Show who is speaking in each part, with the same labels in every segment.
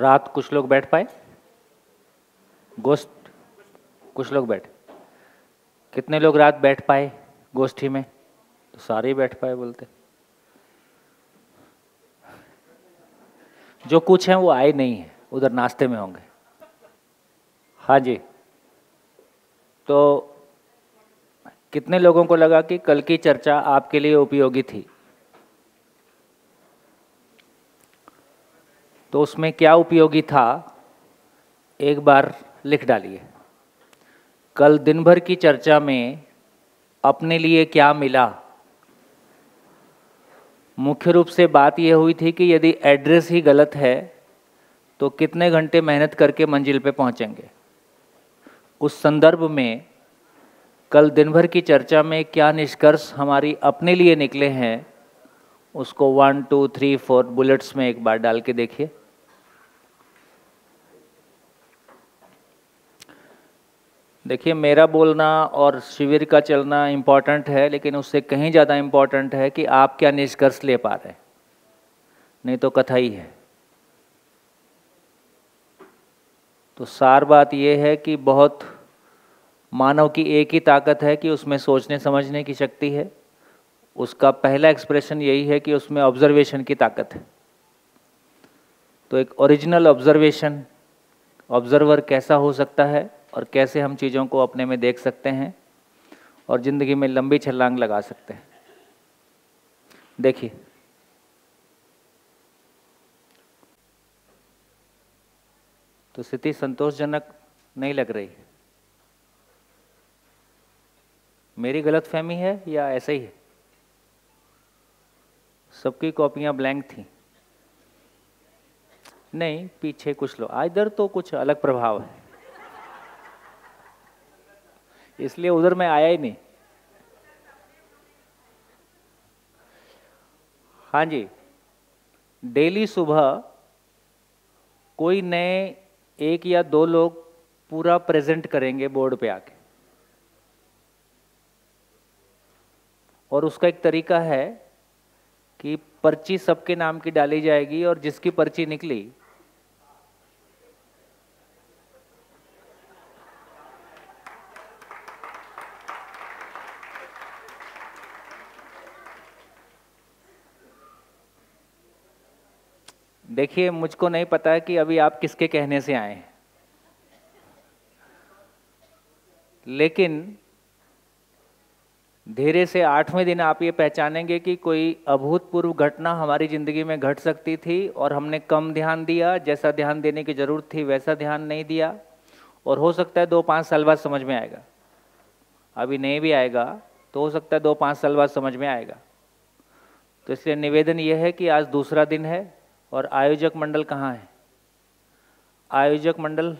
Speaker 1: रात कुछ लोग बैठ पाए? गोष्ठ कुछ लोग बैठे। कितने लोग रात बैठ पाए गोष्ठी में? तो सारे ही बैठ पाए बोलते। जो कुछ हैं वो आए नहीं है, उधर नाश्ते में होंगे। हाँ जी। तो कितने लोगों को लगा कि कल की चर्चा आपके लिए उपयोगी थी? तो उसमें क्या उपयोगी था, एक बार लिख डालिए। कल दिन भर की चर्चा में अपने लिए क्या मिला? मुख्य रूप से बात यह हुई थी कि यदि एड्रेस ही गलत है तो कितने घंटे मेहनत करके मंजिल पे पहुंचेंगे। उस संदर्भ में कल दिन भर की चर्चा में क्या निष्कर्ष हमारी अपने लिए निकले हैं, उसको 1 2 3 4 बुलेट्स में एक बार डाल के देखिए। देखिए, मेरा बोलना और शिविर का चलना इम्पॉर्टेंट है, लेकिन उससे कहीं ज़्यादा इम्पॉर्टेंट है कि आप क्या निष्कर्ष ले पा रहे हैं, नहीं तो कथा ही है। तो सार बात यह है कि बहुत मानव की एक ही ताकत है कि उसमें सोचने समझने की शक्ति है। उसका पहला एक्सप्रेशन यही है कि उसमें ऑब्जर्वेशन की ताकत है। तो एक ओरिजिनल ऑब्जर्वर कैसा हो सकता है और कैसे हम चीज़ों को अपने में देख सकते हैं और ज़िंदगी में लंबी छलांग लगा सकते हैं। देखिए, तो स्थिति संतोषजनक नहीं लग रही। मेरी गलतफहमी है या ऐसा ही है? सबकी कॉपियां ब्लैंक थी? नहीं, पीछे कुछ लोग, इधर तो कुछ अलग प्रभाव है, इसलिए उधर मैं आया ही नहीं। हाँ जी, डेली सुबह कोई नए 1 या 2 लोग पूरा प्रेजेंट करेंगे बोर्ड पे आके, और उसका एक तरीका है कि पर्ची सबके नाम की डाली जाएगी और जिसकी पर्ची निकली देखिए, मुझको नहीं पता है कि अभी आप किसके कहने से आए हैं, लेकिन धीरे से 8वें दिन आप ये पहचानेंगे कि कोई अभूतपूर्व घटना हमारी ज़िंदगी में घट सकती थी और हमने कम ध्यान दिया, जैसा ध्यान देने की ज़रूरत थी वैसा ध्यान नहीं दिया, और हो सकता है 2-5 साल बाद समझ में आएगा। अभी नहीं भी आएगा तो हो सकता है 2-5 साल बाद समझ में आएगा। तो इसलिए निवेदन यह है कि आज दूसरा दिन है और आयोजक मंडल कहाँ है? आयोजक मंडल,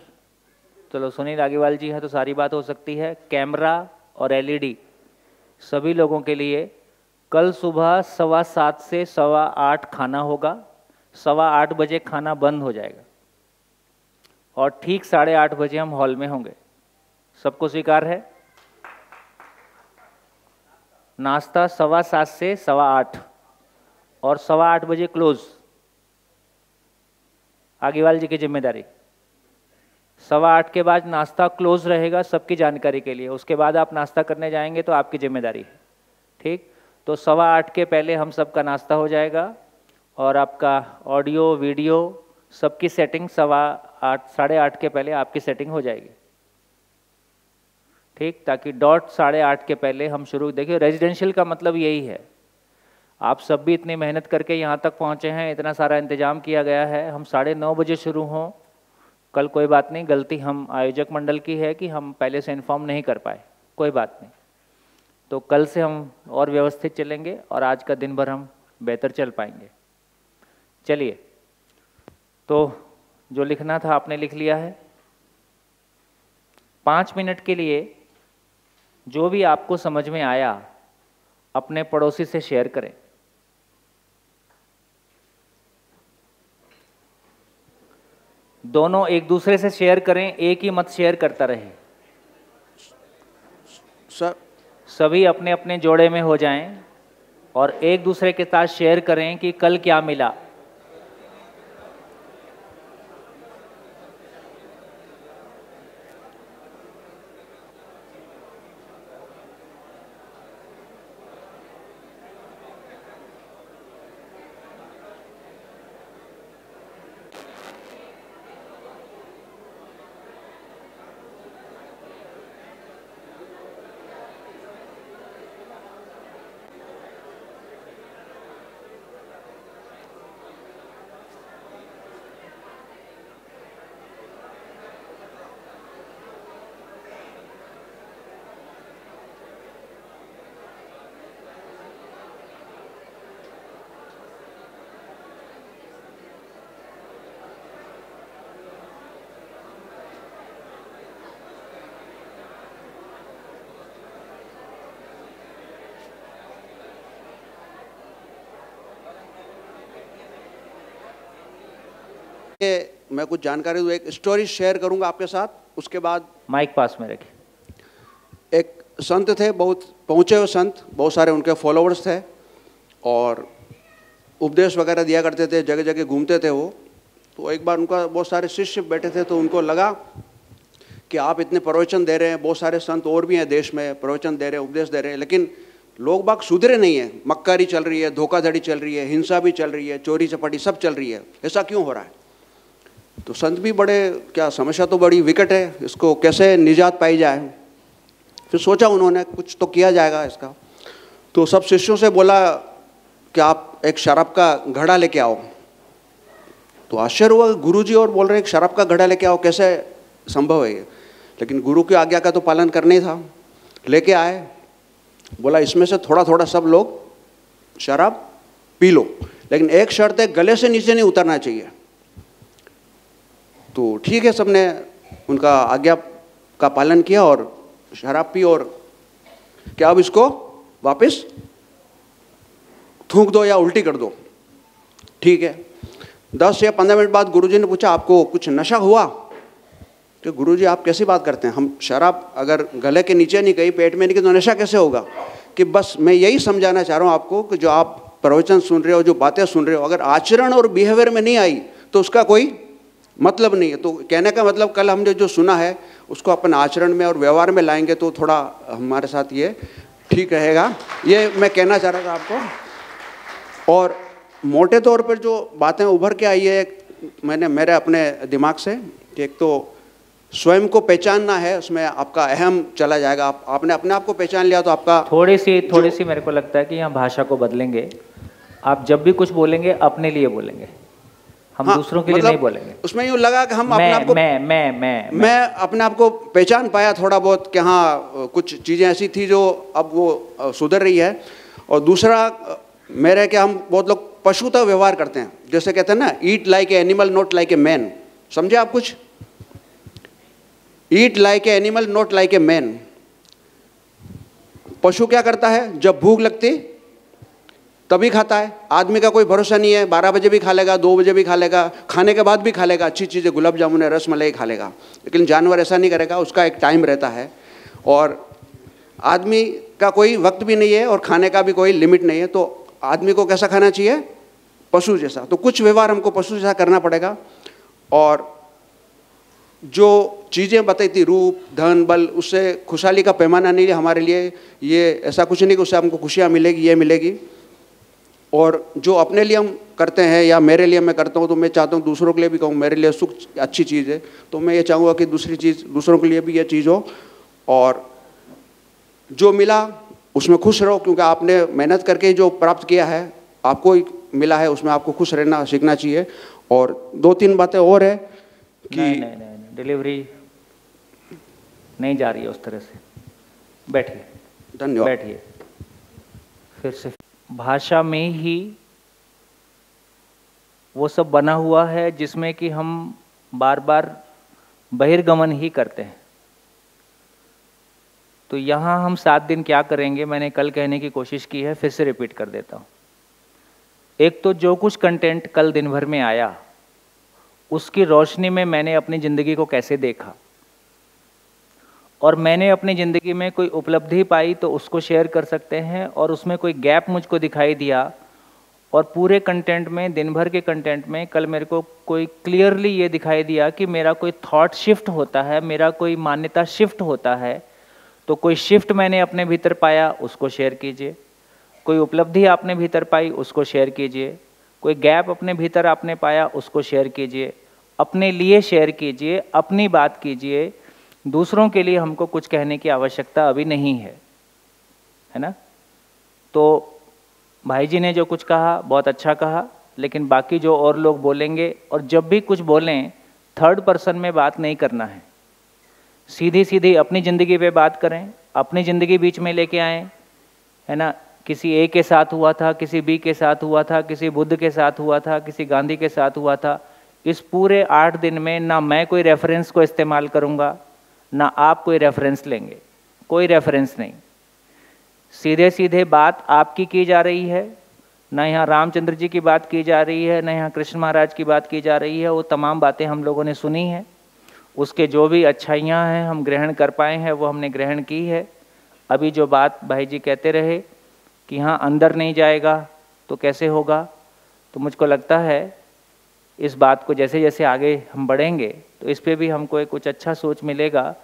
Speaker 1: चलो सुनील आगीवाल जी है तो सारी बात हो सकती है। कैमरा और एलईडी सभी लोगों के लिए कल सुबह 7:15 से 8:15 खाना होगा। 8:15 बजे खाना बंद हो जाएगा और ठीक 8:30 बजे हम हॉल में होंगे। सबको स्वीकार है? नाश्ता 7:15 से 8:15 और 8:15 बजे क्लोज। आगीवाल जी की जिम्मेदारी। 8:15 के बाद नाश्ता क्लोज रहेगा, सबकी जानकारी के लिए। उसके बाद आप नाश्ता करने जाएंगे तो आपकी जिम्मेदारी है, ठीक? तो 8:15 के पहले हम सबका नाश्ता हो जाएगा और आपका ऑडियो वीडियो सबकी सेटिंग 8:15 8:30 के पहले आपकी सेटिंग हो जाएगी, ठीक? ताकि डॉट 8:30 के पहले हम शुरू। देखिए, रेजिडेंशियल का मतलब यही है। आप सब भी इतनी मेहनत करके यहाँ तक पहुँचे हैं, इतना सारा इंतजाम किया गया है, हम 9:30 बजे शुरू हों कल, कोई बात नहीं, गलती हम आयोजक मंडल की है कि हम पहले से इन्फॉर्म नहीं कर पाए, कोई बात नहीं। तो कल से हम और व्यवस्थित चलेंगे और आज का दिन भर हम बेहतर चल पाएंगे। चलिए, तो जो लिखना था आपने लिख लिया है। 5 मिनट के लिए जो भी आपको समझ में आया अपने पड़ोसी से शेयर करें। दोनों एक दूसरे से शेयर करें, एक ही मत शेयर करता रहे।
Speaker 2: सर,
Speaker 1: सभी अपने अपने जोड़े में हो जाएं और एक दूसरे के साथ शेयर करें कि कल क्या मिला।
Speaker 2: मैं कुछ जानकारी दूँ, एक स्टोरी शेयर करूंगा आपके साथ, उसके बाद
Speaker 1: माइक पास में रखिए।
Speaker 2: एक संत थे, बहुत पहुँचे हुए संत, बहुत सारे उनके फॉलोअर्स थे और उपदेश वगैरह दिया करते थे, जगह जगह घूमते थे वो। तो एक बार उनका बहुत सारे शिष्य बैठे थे, तो उनको लगा कि आप इतने प्रवचन दे रहे हैं, बहुत सारे संत और भी हैं देश में, प्रवचन दे रहे हैं, उपदेश दे रहे हैं, लेकिन लोग बाग सुधरे नहीं है, मक्कारी चल रही है, धोखाधड़ी चल रही है, हिंसा भी चल रही है, चोरी चपाटी सब चल रही है, ऐसा क्यों हो रहा है? तो संत भी बड़े, क्या समस्या तो बड़ी विकट है, इसको कैसे निजात पाई जाए। फिर सोचा उन्होंने कुछ तो किया जाएगा इसका। तो सब शिष्यों से बोला कि आप एक शराब का घड़ा लेके आओ। तो आश्चर्य हुआ, गुरुजी और बोल रहे हैं शराब का घड़ा लेके आओ, कैसे संभव है ये? लेकिन गुरु की आज्ञा का तो पालन करना ही था। लेके आए, बोला इसमें से थोड़ा थोड़ा सब लोग शराब पी लो, लेकिन एक शर्त है, गले से नीचे नहीं उतरना चाहिए। तो ठीक है, सबने उनका आज्ञा का पालन किया और शराब पी, और क्या अब इसको वापस थूक दो या उल्टी कर दो। ठीक है, 10 या 15 मिनट बाद गुरुजी ने पूछा आपको कुछ नशा हुआ? कि गुरुजी आप कैसी बात करते हैं, हम शराब अगर गले के नीचे नहीं गई, पेट में नहीं गई, तो नशा कैसे होगा? कि बस मैं यही समझाना चाह रहा हूँ आपको कि जो आप प्रवचन सुन रहे हो, जो बातें सुन रहे हो, अगर आचरण और बिहेवियर में नहीं आई तो उसका कोई मतलब नहीं है। तो कहने का मतलब कल हमने जो सुना है उसको अपन आचरण में और व्यवहार में लाएंगे तो थोड़ा हमारे साथ ये ठीक रहेगा, ये मैं कहना चाह रहा था आपको। और मोटे तौर पर जो बातें उभर के आई है मैंने मेरे अपने दिमाग से, कि एक तो स्वयं को पहचानना है, उसमें आपका अहम चला जाएगा। आपने अपने आप को पहचान लिया तो आपका
Speaker 1: थोड़ी सी मेरे को लगता है कि यहाँ भाषा को बदलेंगे। आप जब भी कुछ बोलेंगे अपने लिए बोलेंगे, हम दूसरों के लिए नहीं बोलेंगे।
Speaker 2: उसमें यूँ लगा कि हम अपने आप को मैं अपने आप को पहचान पाया थोड़ा बहुत कि हाँ कुछ चीज़ें ऐसी थी जो अब वो सुधर रही है। और दूसरा मेरे क्या, हम बहुत लोग पशुता व्यवहार करते हैं, जैसे कहते हैं ना, eat like a animal not like a man. समझे आप कुछ? Eat like a animal not like a man. पशु क्या करता है, जब भूख लगती तभी खाता है। आदमी का कोई भरोसा नहीं है, 12 बजे भी खा लेगा, 2 बजे भी खा लेगा, खाने के बाद भी खा लेगा, अच्छी चीज़ें गुलाब जामुन है, रस मलाई खा लेगा। लेकिन जानवर ऐसा नहीं करेगा, उसका एक टाइम रहता है। और आदमी का कोई वक्त भी नहीं है और खाने का भी कोई लिमिट नहीं है। तो आदमी को कैसा खाना चाहिए? पशु जैसा। तो कुछ व्यवहार हमको पशु जैसा करना पड़ेगा। और जो चीज़ें बताई थी, रूप धन बल, उससे खुशहाली का पैमाना नहीं है हमारे लिए। ये ऐसा कुछ नहीं कि उससे हमको खुशियाँ मिलेगी, ये मिलेगी। और जो अपने लिए हम करते हैं या मेरे लिए मैं करता हूँ, तो मैं चाहता हूँ दूसरों के लिए भी कहूँ मेरे लिए सुख अच्छी चीज़ है, तो मैं ये चाहूँगा कि दूसरी चीज़ दूसरों के लिए भी ये चीज़ हो। और जो मिला उसमें खुश रहो, क्योंकि आपने मेहनत करके जो प्राप्त किया है आपको मिला है, उसमें आपको खुश रहना सीखना चाहिए। और 2-3 बातें और है कि
Speaker 1: नहीं, डिलीवरी नहीं जा रही है उस तरह से। बैठिए,
Speaker 2: धन्यवाद।
Speaker 1: बैठिए। फिर से भाषा में ही वो सब बना हुआ है जिसमें कि हम बार बार बहिर्गमन ही करते हैं। तो यहाँ हम 7 दिन क्या करेंगे, मैंने कल कहने की कोशिश की है, फिर से रिपीट कर देता हूँ। एक तो जो कुछ कंटेंट कल दिन भर में आया उसकी रोशनी में मैंने अपनी ज़िंदगी को कैसे देखा, और मैंने अपनी ज़िंदगी में कोई उपलब्धि पाई तो उसको शेयर कर सकते हैं, और उसमें कोई गैप मुझको दिखाई दिया, और पूरे कंटेंट में, दिन भर के कंटेंट में कल मेरे को कोई क्लियरली ये दिखाई दिया कि मेरा कोई थॉट शिफ्ट होता है, मेरा कोई मान्यता शिफ्ट होता है। तो कोई शिफ्ट मैंने अपने भीतर पाया, उसको शेयर कीजिए। कोई उपलब्धि आपने भीतर पाई, उसको शेयर कीजिए। कोई गैप अपने भीतर आपने पाया, उसको शेयर कीजिए। अपने लिए शेयर कीजिए, अपनी बात कीजिए। दूसरों के लिए हमको कुछ कहने की आवश्यकता अभी नहीं है ना। तो भाई जी ने जो कुछ कहा बहुत अच्छा कहा, लेकिन बाकी जो और लोग बोलेंगे, और जब भी कुछ बोलें थर्ड पर्सन में बात नहीं करना है, सीधी सीधी अपनी ज़िंदगी पे बात करें, अपनी ज़िंदगी बीच में लेके आएँ, है ना। किसी ए के साथ हुआ था, किसी बी के साथ हुआ था, किसी बुद्ध के साथ हुआ था, किसी गांधी के साथ हुआ था। इस पूरे 8 दिन में ना मैं कोई रेफरेंस को इस्तेमाल करूँगा, ना आप कोई रेफरेंस लेंगे, कोई रेफरेंस नहीं। सीधे सीधे बात आपकी की जा रही है, ना यहाँ रामचंद्र जी की बात की जा रही है, ना यहाँ कृष्ण महाराज की बात की जा रही है। वो तमाम बातें हम लोगों ने सुनी हैं, उसके जो भी अच्छाइयाँ हैं हम ग्रहण कर पाए हैं वो हमने ग्रहण की है। अभी जो बात भाई जी कहते रहे कि हाँ अंदर नहीं जाएगा तो कैसे होगा, तो मुझको लगता है इस बात को जैसे जैसे आगे हम बढ़ेंगे तो इस पर भी हमको एक कुछ अच्छा सोच मिलेगा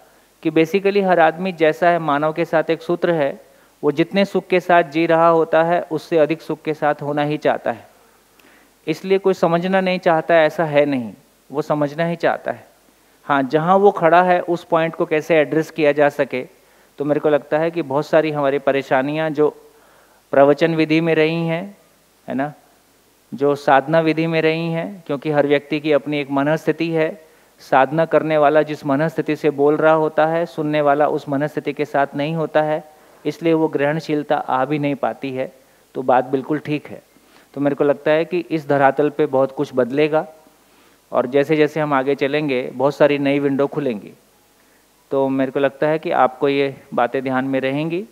Speaker 1: कि बेसिकली हर आदमी जैसा है, मानव के साथ एक सूत्र है, वो जितने सुख के साथ जी रहा होता है उससे अधिक सुख के साथ होना ही चाहता है। इसलिए कोई समझना नहीं चाहता है ऐसा है नहीं, वो समझना ही चाहता है। हाँ, जहाँ वो खड़ा है उस पॉइंट को कैसे एड्रेस किया जा सके, तो मेरे को लगता है कि बहुत सारी हमारी परेशानियाँ जो प्रवचन विधि में रही हैं, है ना, जो साधना विधि में रही हैं, क्योंकि हर व्यक्ति की अपनी एक मनस्थिति है। साधना करने वाला जिस मनस्थिति से बोल रहा होता है, सुनने वाला उस मनस्थिति के साथ नहीं होता है, इसलिए वो ग्रहणशीलता आ भी नहीं पाती है। तो बात बिल्कुल ठीक है। तो मेरे को लगता है कि इस धरातल पे बहुत कुछ बदलेगा और जैसे जैसे हम आगे चलेंगे बहुत सारी नई विंडो खुलेंगी। तो मेरे को लगता है कि आपको ये बातें ध्यान में रहेंगी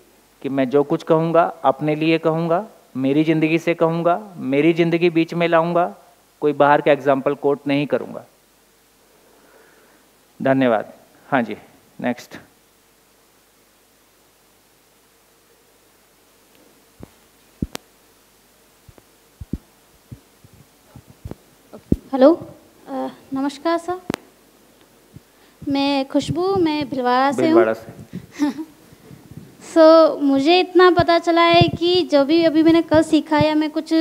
Speaker 1: कि मैं जो कुछ कहूँगा अपने लिए कहूँगा, मेरी ज़िंदगी से कहूँगा, मेरी ज़िंदगी बीच में लाऊँगा, कोई बाहर का एग्जाम्पल कोट नहीं करूँगा। धन्यवाद। हाँ जी, नेक्स्ट।
Speaker 3: हेलो, नमस्कार सर। मैं खुशबू, मैं भिलवाड़ा से हूँ। सो मुझे इतना पता चला है कि जो भी अभी मैंने कल सीखा या मैं कुछ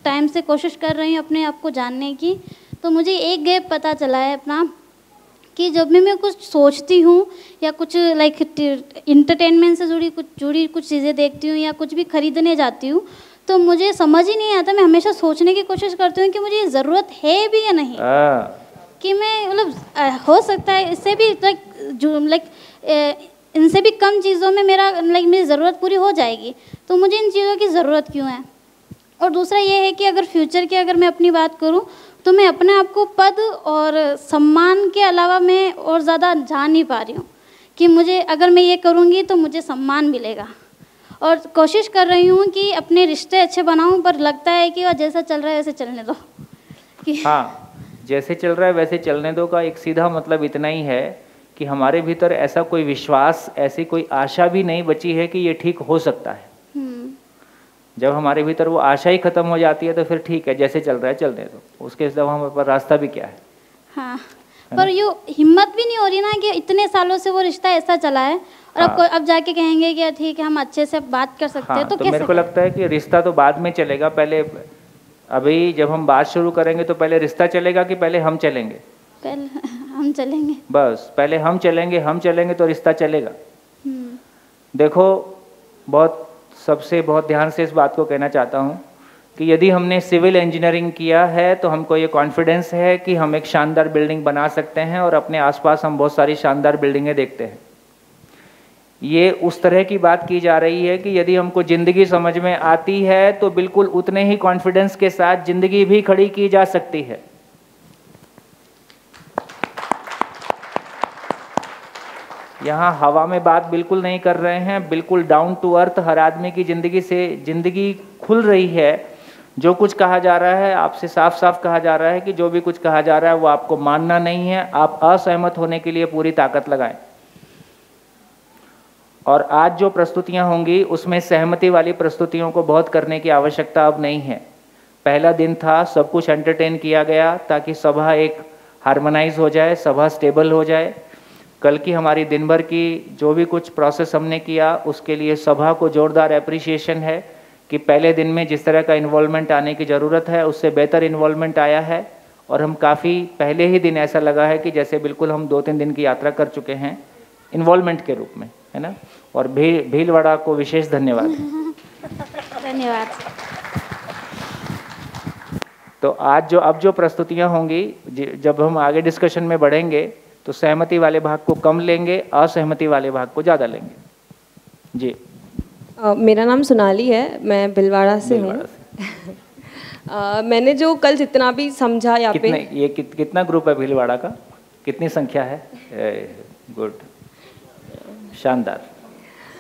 Speaker 3: टाइम से कोशिश कर रही हूँ अपने आप को जानने की, तो मुझे एक गैप पता चला है अपना कि जब भी मैं कुछ सोचती हूँ या कुछ लाइक इंटरटेनमेंट से जुड़ी कुछ चीज़ें देखती हूँ या कुछ भी खरीदने जाती हूँ, तो मुझे समझ ही नहीं आता। मैं हमेशा सोचने की कोशिश करती हूँ कि मुझे ये ज़रूरत है भी या नहीं, कि मैं मतलब हो सकता है इससे भी इनसे भी कम चीज़ों में मेरी ज़रूरत पूरी हो जाएगी, तो मुझे इन चीज़ों की ज़रूरत क्यों है। और दूसरा ये है कि अगर फ्यूचर की अगर मैं अपनी बात करूँ तो मैं अपने आप को पद और सम्मान के अलावा मैं और ज़्यादा जान नहीं पा रही हूँ कि मुझे अगर मैं ये करूँगी तो मुझे सम्मान मिलेगा। और कोशिश कर रही हूँ कि अपने रिश्ते अच्छे बनाऊँ, पर लगता है कि वह जैसा चल रहा है वैसे चलने दो।
Speaker 1: हाँ, जैसे चल रहा है वैसे चलने दो का एक सीधा मतलब इतना ही है कि हमारे भीतर ऐसा कोई विश्वास, ऐसी कोई आशा भी नहीं बची है कि ये ठीक हो सकता है। जब हमारे भीतर वो आशा ही खत्म हो जाती है तो फिर ठीक है, जैसे चल रहा है चलने दो, उसके अलावा हमारे पास रास्ता भी क्या है।
Speaker 3: हाँ, पर ये हिम्मत भी नहीं हो रही ना कि इतने सालों से वो रिश्ता ऐसा चला है और अब जाके कहेंगे कि ठीक है हम अच्छे से बात कर सकते हैं। तो कैसे?
Speaker 1: मेरे को लगता है कि रिश्ता तो बाद में चलेगा, पहले अभी जब हम बात शुरू करेंगे तो पहले रिश्ता चलेगा कि पहले हम चलेंगे?
Speaker 3: पहले हम चलेंगे।
Speaker 1: बस पहले हम चलेंगे तो रिश्ता चलेगा। देखो, सबसे बहुत ध्यान से इस बात को कहना चाहता हूँ कि यदि हमने सिविल इंजीनियरिंग किया है तो हमको ये कॉन्फिडेंस है कि हम एक शानदार बिल्डिंग बना सकते हैं और अपने आसपास हम बहुत सारी शानदार बिल्डिंगें देखते हैं। ये उस तरह की बात की जा रही है कि यदि हमको ज़िंदगी समझ में आती है तो बिल्कुल उतने ही कॉन्फिडेंस के साथ ज़िंदगी भी खड़ी की जा सकती है। यहाँ हवा में बात बिल्कुल नहीं कर रहे हैं, बिल्कुल डाउन टू अर्थ हर आदमी की ज़िंदगी से ज़िंदगी खुल रही है। जो कुछ कहा जा रहा है आपसे साफ साफ कहा जा रहा है कि जो भी कुछ कहा जा रहा है वो आपको मानना नहीं है, आप असहमत होने के लिए पूरी ताकत लगाएं। और आज जो प्रस्तुतियां होंगी उसमें सहमति वाली प्रस्तुतियों को बहुत करने की आवश्यकता अब नहीं है। पहला दिन था, सब कुछ एंटरटेन किया गया ताकि सभा एक हार्मोनाइज हो जाए, सभा स्टेबल हो जाए। कल की हमारी दिन भर की जो भी कुछ प्रोसेस हमने किया उसके लिए सभा को जोरदार एप्रिसिएशन है कि पहले दिन में जिस तरह का इन्वॉल्वमेंट आने की ज़रूरत है उससे बेहतर इन्वॉल्वमेंट आया है। और हम काफ़ी पहले ही दिन ऐसा लगा है कि जैसे बिल्कुल हम 2-3 दिन की यात्रा कर चुके हैं इन्वॉल्वमेंट के रूप में, है ना। और भीलवाड़ा को विशेष धन्यवाद।
Speaker 3: धन्यवाद।
Speaker 1: तो आज अब जो प्रस्तुतियाँ होंगी, जब हम आगे डिस्कशन में बढ़ेंगे तो सहमति वाले भाग को कम लेंगे, असहमति वाले भाग को ज़्यादा लेंगे। जी,
Speaker 4: मेरा नाम सोनाली है, मैं भिलवाड़ा से हूँ। मैंने जो कल जितना भी समझा यहाँ पे
Speaker 1: कितना ग्रुप है भीलवाड़ा का, कितनी संख्या है? गुड, शानदार,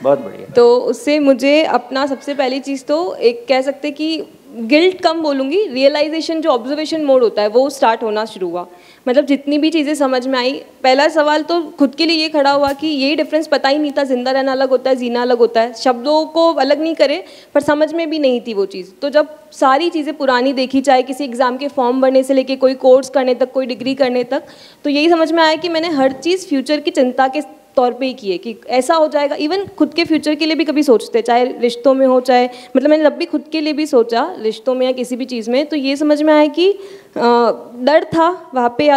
Speaker 1: बहुत बढ़िया।
Speaker 4: तो उससे मुझे अपना सबसे पहली चीज़ तो एक कह सकते कि गिल्ट कम बोलूँगी, रियलाइजेशन जो ऑब्जर्वेशन मोड होता है वो स्टार्ट होना शुरू हुआ। मतलब जितनी भी चीज़ें समझ में आई, पहला सवाल तो खुद के लिए ये खड़ा हुआ कि यही डिफरेंस पता ही नहीं था, जिंदा रहना अलग होता है, जीना अलग होता है। शब्दों को अलग नहीं करे पर समझ में भी नहीं थी वो चीज़। तो जब सारी चीज़ें पुरानी देखी, चाहे किसी एग्ज़ाम के फॉर्म भरने से लेके कोई कोर्स करने तक, कोई डिग्री करने तक, तो यही समझ में आया कि मैंने हर चीज़ फ्यूचर की चिंता के तौर पे ही किए कि ऐसा हो जाएगा। इवन खुद के फ्यूचर के लिए भी कभी सोचते, चाहे रिश्तों में हो, चाहे मतलब मैंने जब भी खुद के लिए भी सोचा रिश्तों में या किसी भी चीज़ में, तो ये समझ में आया कि डर था वहाँ पे,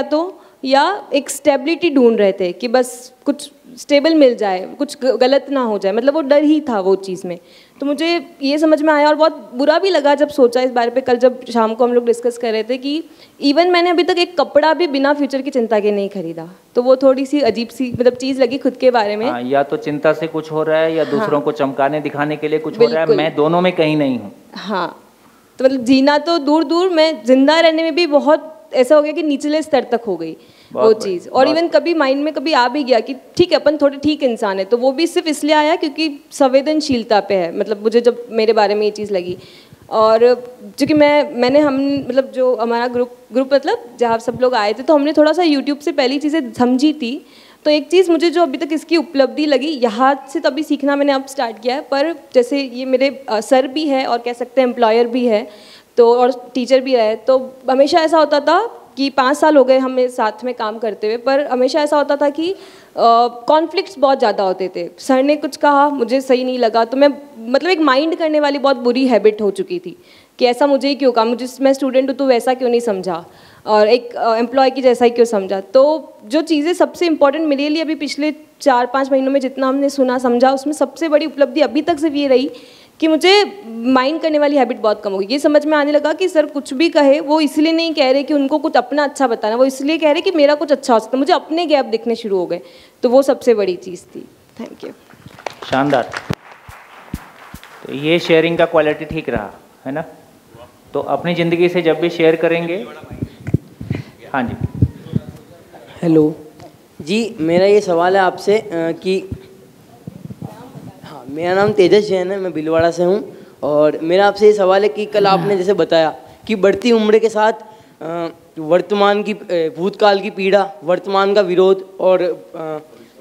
Speaker 4: या एक स्टेबिलिटी ढूंढ रहे थे कि बस कुछ स्टेबल मिल जाए, कुछ गलत ना हो जाए, मतलब वो डर ही था वो चीज़ में। तो मुझे ये समझ में आया और बहुत बुरा भी लगा जब सोचा इस बारे पे। कल जब शाम को हम लोग डिस्कस कर रहे थे कि इवन मैंने अभी तक एक कपड़ा भी बिना फ्यूचर की चिंता के नहीं खरीदा, तो वो थोड़ी सी अजीब सी मतलब चीज़ लगी खुद के बारे में।
Speaker 1: या तो चिंता से कुछ हो रहा है या दूसरों को चमकाने दिखाने के लिए कुछ हो रहा है, मैं दोनों में कहीं नहीं हूँ।
Speaker 4: हाँ, तो मतलब जीना तो दूर दूर, मैं जिंदा रहने में भी बहुत ऐसा हो गया कि निचले स्तर तक हो गई वो चीज़। और इवन कभी माइंड में कभी आ भी गया कि ठीक है अपन थोड़े ठीक इंसान है, तो वो भी सिर्फ इसलिए आया क्योंकि संवेदनशीलता पे है। मतलब मुझे जब मेरे बारे में ये चीज़ लगी, और चूँकि मैंने हम मतलब जो हमारा ग्रुप मतलब जहाँ सब लोग आए थे, तो हमने थोड़ा सा यूट्यूब से पहली चीज़ें समझी थी। तो एक चीज़ मुझे जो अभी तक इसकी उपलब्धि लगी, यहाँ से तभी सीखना मैंने अब स्टार्ट किया है। पर जैसे ये मेरे सर भी है और कह सकते हैं एम्प्लॉयर भी है, तो और टीचर भी रहे, तो हमेशा ऐसा होता था कि 5 साल हो गए हमें साथ में काम करते हुए, पर हमेशा ऐसा होता था कि कॉन्फ्लिक्ट्स बहुत ज़्यादा होते थे। सर ने कुछ कहा, मुझे सही नहीं लगा, तो मैं मतलब एक माइंड करने वाली बहुत बुरी हैबिट हो चुकी थी कि ऐसा मुझे ही क्यों कहा, मैं स्टूडेंट हूँ तो वैसा क्यों नहीं समझा, और एक एम्प्लॉय की जैसा ही क्यों समझा। तो जो चीज़ें सबसे इम्पोर्टेंट मेरे लिए अभी पिछले 4-5 महीनों में जितना हमने सुना समझा, उसमें सबसे बड़ी उपलब्धि अभी तक सिर्फ ये रही कि मुझे माइंड करने वाली हैबिट बहुत कम हो गई। ये समझ में आने लगा कि सर कुछ भी कहे वो इसलिए नहीं कह रहे कि उनको कुछ अपना अच्छा बताना, वो इसलिए कह रहे कि मेरा कुछ अच्छा हो सकता है। मुझे अपने गैप दिखने शुरू हो गए, तो वो सबसे बड़ी चीज़ थी। Thank you.
Speaker 1: शानदार। तो ये शेयरिंग का क्वालिटी ठीक रहा है ना। तो अपनी ज़िंदगी से जब भी शेयर करेंगे। हाँ जी।
Speaker 5: हेलो जी, मेरा ये सवाल है आपसे कि मेरा नाम तेजस जैन है, मैं भीलवाड़ा से हूँ। और मेरा आपसे ये सवाल है कि कल आपने जैसे बताया कि बढ़ती उम्र के साथ वर्तमान की भूतकाल की पीड़ा, वर्तमान का विरोध और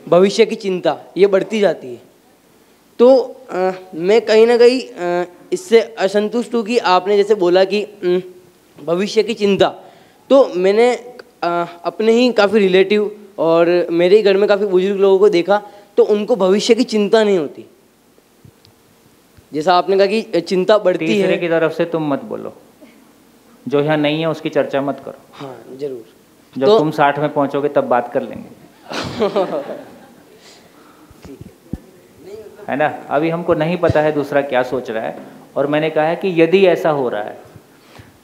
Speaker 5: भविष्य की चिंता ये बढ़ती जाती है। तो मैं कहीं ना कहीं इससे असंतुष्ट हूँ कि आपने जैसे बोला कि भविष्य की चिंता, तो मैंने अपने ही काफ़ी रिलेटिव और मेरे ही घर में काफ़ी बुजुर्ग लोगों को देखा, तो उनको भविष्य की चिंता नहीं होती। जैसा आपने कहा कि चिंता बढ़ती है।
Speaker 1: तीसरे की तरफ से तुम मत बोलो, जो यहाँ नहीं है उसकी चर्चा मत करो।
Speaker 5: हाँ जरूर,
Speaker 1: जब तो तुम 60 में पहुँचोगे तब बात कर लेंगे। है ना। अभी हमको नहीं पता है दूसरा क्या सोच रहा है, और मैंने कहा है कि यदि ऐसा हो रहा है,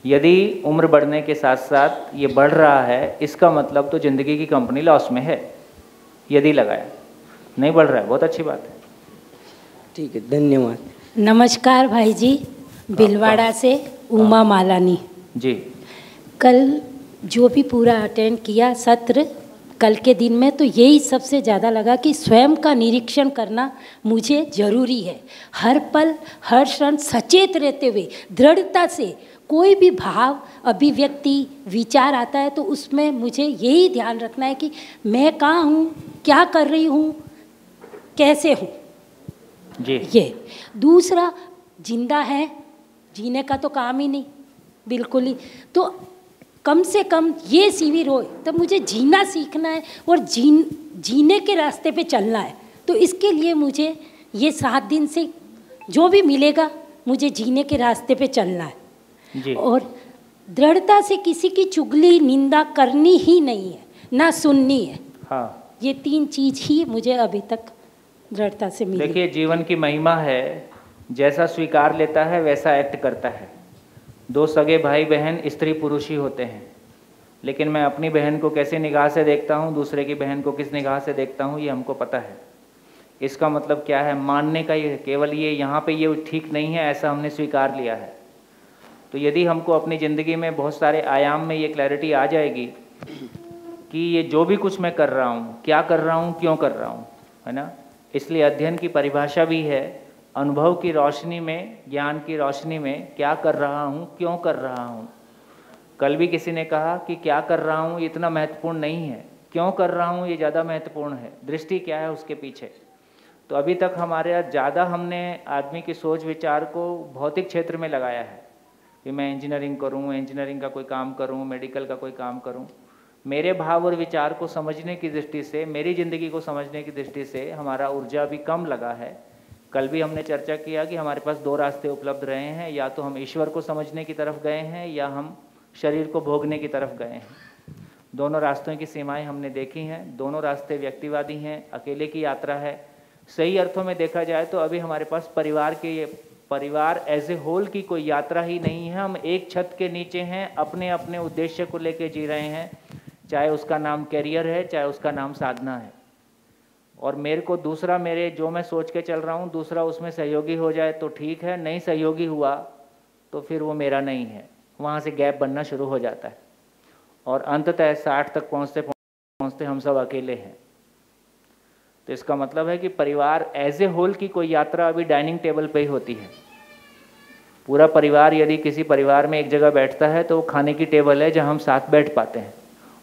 Speaker 1: यदि उम्र बढ़ने के साथ साथ ये बढ़ रहा है, इसका मतलब तो ज़िंदगी की कंपनी लॉस में है। यदि लगाया, नहीं बढ़ रहा है, बहुत अच्छी बात है।
Speaker 5: ठीक है, धन्यवाद।
Speaker 6: नमस्कार भाई जी, भीलवाड़ा से उमा मालानी
Speaker 1: जी।
Speaker 6: कल जो भी पूरा अटेंड किया सत्र कल के दिन में, तो यही सबसे ज़्यादा लगा कि स्वयं का निरीक्षण करना मुझे ज़रूरी है। हर पल हर क्षण सचेत रहते हुए दृढ़ता से कोई भी भाव, अभिव्यक्ति, विचार आता है तो उसमें मुझे यही ध्यान रखना है कि मैं कहाँ हूँ, क्या कर रही हूँ, कैसे हूँ
Speaker 1: जी।
Speaker 6: ये दूसरा, जिंदा है, जीने का तो काम ही नहीं बिल्कुल ही, तो कम से कम ये शिविर हो तब मुझे जीना सीखना है और जीने के रास्ते पे चलना है। तो इसके लिए मुझे ये 7 दिन से जो भी मिलेगा मुझे जीने के रास्ते पे चलना है
Speaker 1: जी।
Speaker 6: और दृढ़ता से किसी की चुगली निंदा करनी ही नहीं है, ना सुननी है।
Speaker 1: हाँ,
Speaker 6: ये 3 चीज़ ही मुझे अभी तक दृढ़ता से मिली।
Speaker 1: देखिए, जीवन की महिमा है, जैसा स्वीकार लेता है वैसा एक्ट करता है। 2 सगे भाई बहन स्त्री पुरुष ही होते हैं, लेकिन मैं अपनी बहन को कैसे निगाह से देखता हूँ, दूसरे की बहन को किस निगाह से देखता हूँ, ये हमको पता है। इसका मतलब क्या है, मानने का ये केवल ये यहाँ पे ये ठीक नहीं है ऐसा हमने स्वीकार लिया है। तो यदि हमको अपनी ज़िंदगी में बहुत सारे आयाम में ये क्लैरिटी आ जाएगी कि ये जो भी कुछ मैं कर रहा हूँ, क्या कर रहा हूँ, क्यों कर रहा हूँ, है ना। इसलिए अध्ययन की परिभाषा भी है अनुभव की रोशनी में, ज्ञान की रोशनी में क्या कर रहा हूँ, क्यों कर रहा हूँ। कल भी किसी ने कहा कि क्या कर रहा हूँ ये इतना महत्वपूर्ण नहीं है, क्यों कर रहा हूँ ये ज़्यादा महत्वपूर्ण है, दृष्टि क्या है उसके पीछे। तो अभी तक हमारे ज़्यादा हमने आदमी की सोच विचार को भौतिक क्षेत्र में लगाया है कि मैं इंजीनियरिंग करूँ, इंजीनियरिंग का कोई काम करूँ, मेडिकल का कोई काम करूँ। मेरे भाव और विचार को समझने की दृष्टि से, मेरी ज़िंदगी को समझने की दृष्टि से हमारा ऊर्जा भी कम लगा है। कल भी हमने चर्चा किया कि हमारे पास दो रास्ते उपलब्ध रहे हैं, या तो हम ईश्वर को समझने की तरफ गए हैं या हम शरीर को भोगने की तरफ गए हैं। दोनों रास्तों की सीमाएं हमने देखी हैं, दोनों रास्ते व्यक्तिवादी हैं, अकेले की यात्रा है। सही अर्थों में देखा जाए तो अभी हमारे पास परिवार एज ए होल की कोई यात्रा ही नहीं है। हम एक छत के नीचे हैं, अपने अपने उद्देश्य को लेकर जी रहे हैं, चाहे उसका नाम कैरियर है, चाहे उसका नाम साधना है। और मेरे को दूसरा, मेरे जो मैं सोच के चल रहा हूँ, दूसरा उसमें सहयोगी हो जाए तो ठीक है, नहीं सहयोगी हुआ तो फिर वो मेरा नहीं है। वहाँ से गैप बनना शुरू हो जाता है और अंततः 60 तक पहुँचते पहुँचते हम सब अकेले हैं। तो इसका मतलब है कि परिवार एज ए होल की कोई यात्रा अभी डाइनिंग टेबल पे ही होती है। पूरा परिवार यदि किसी परिवार में एक जगह बैठता है तो वो खाने की टेबल है जहाँ हम साथ बैठ पाते हैं।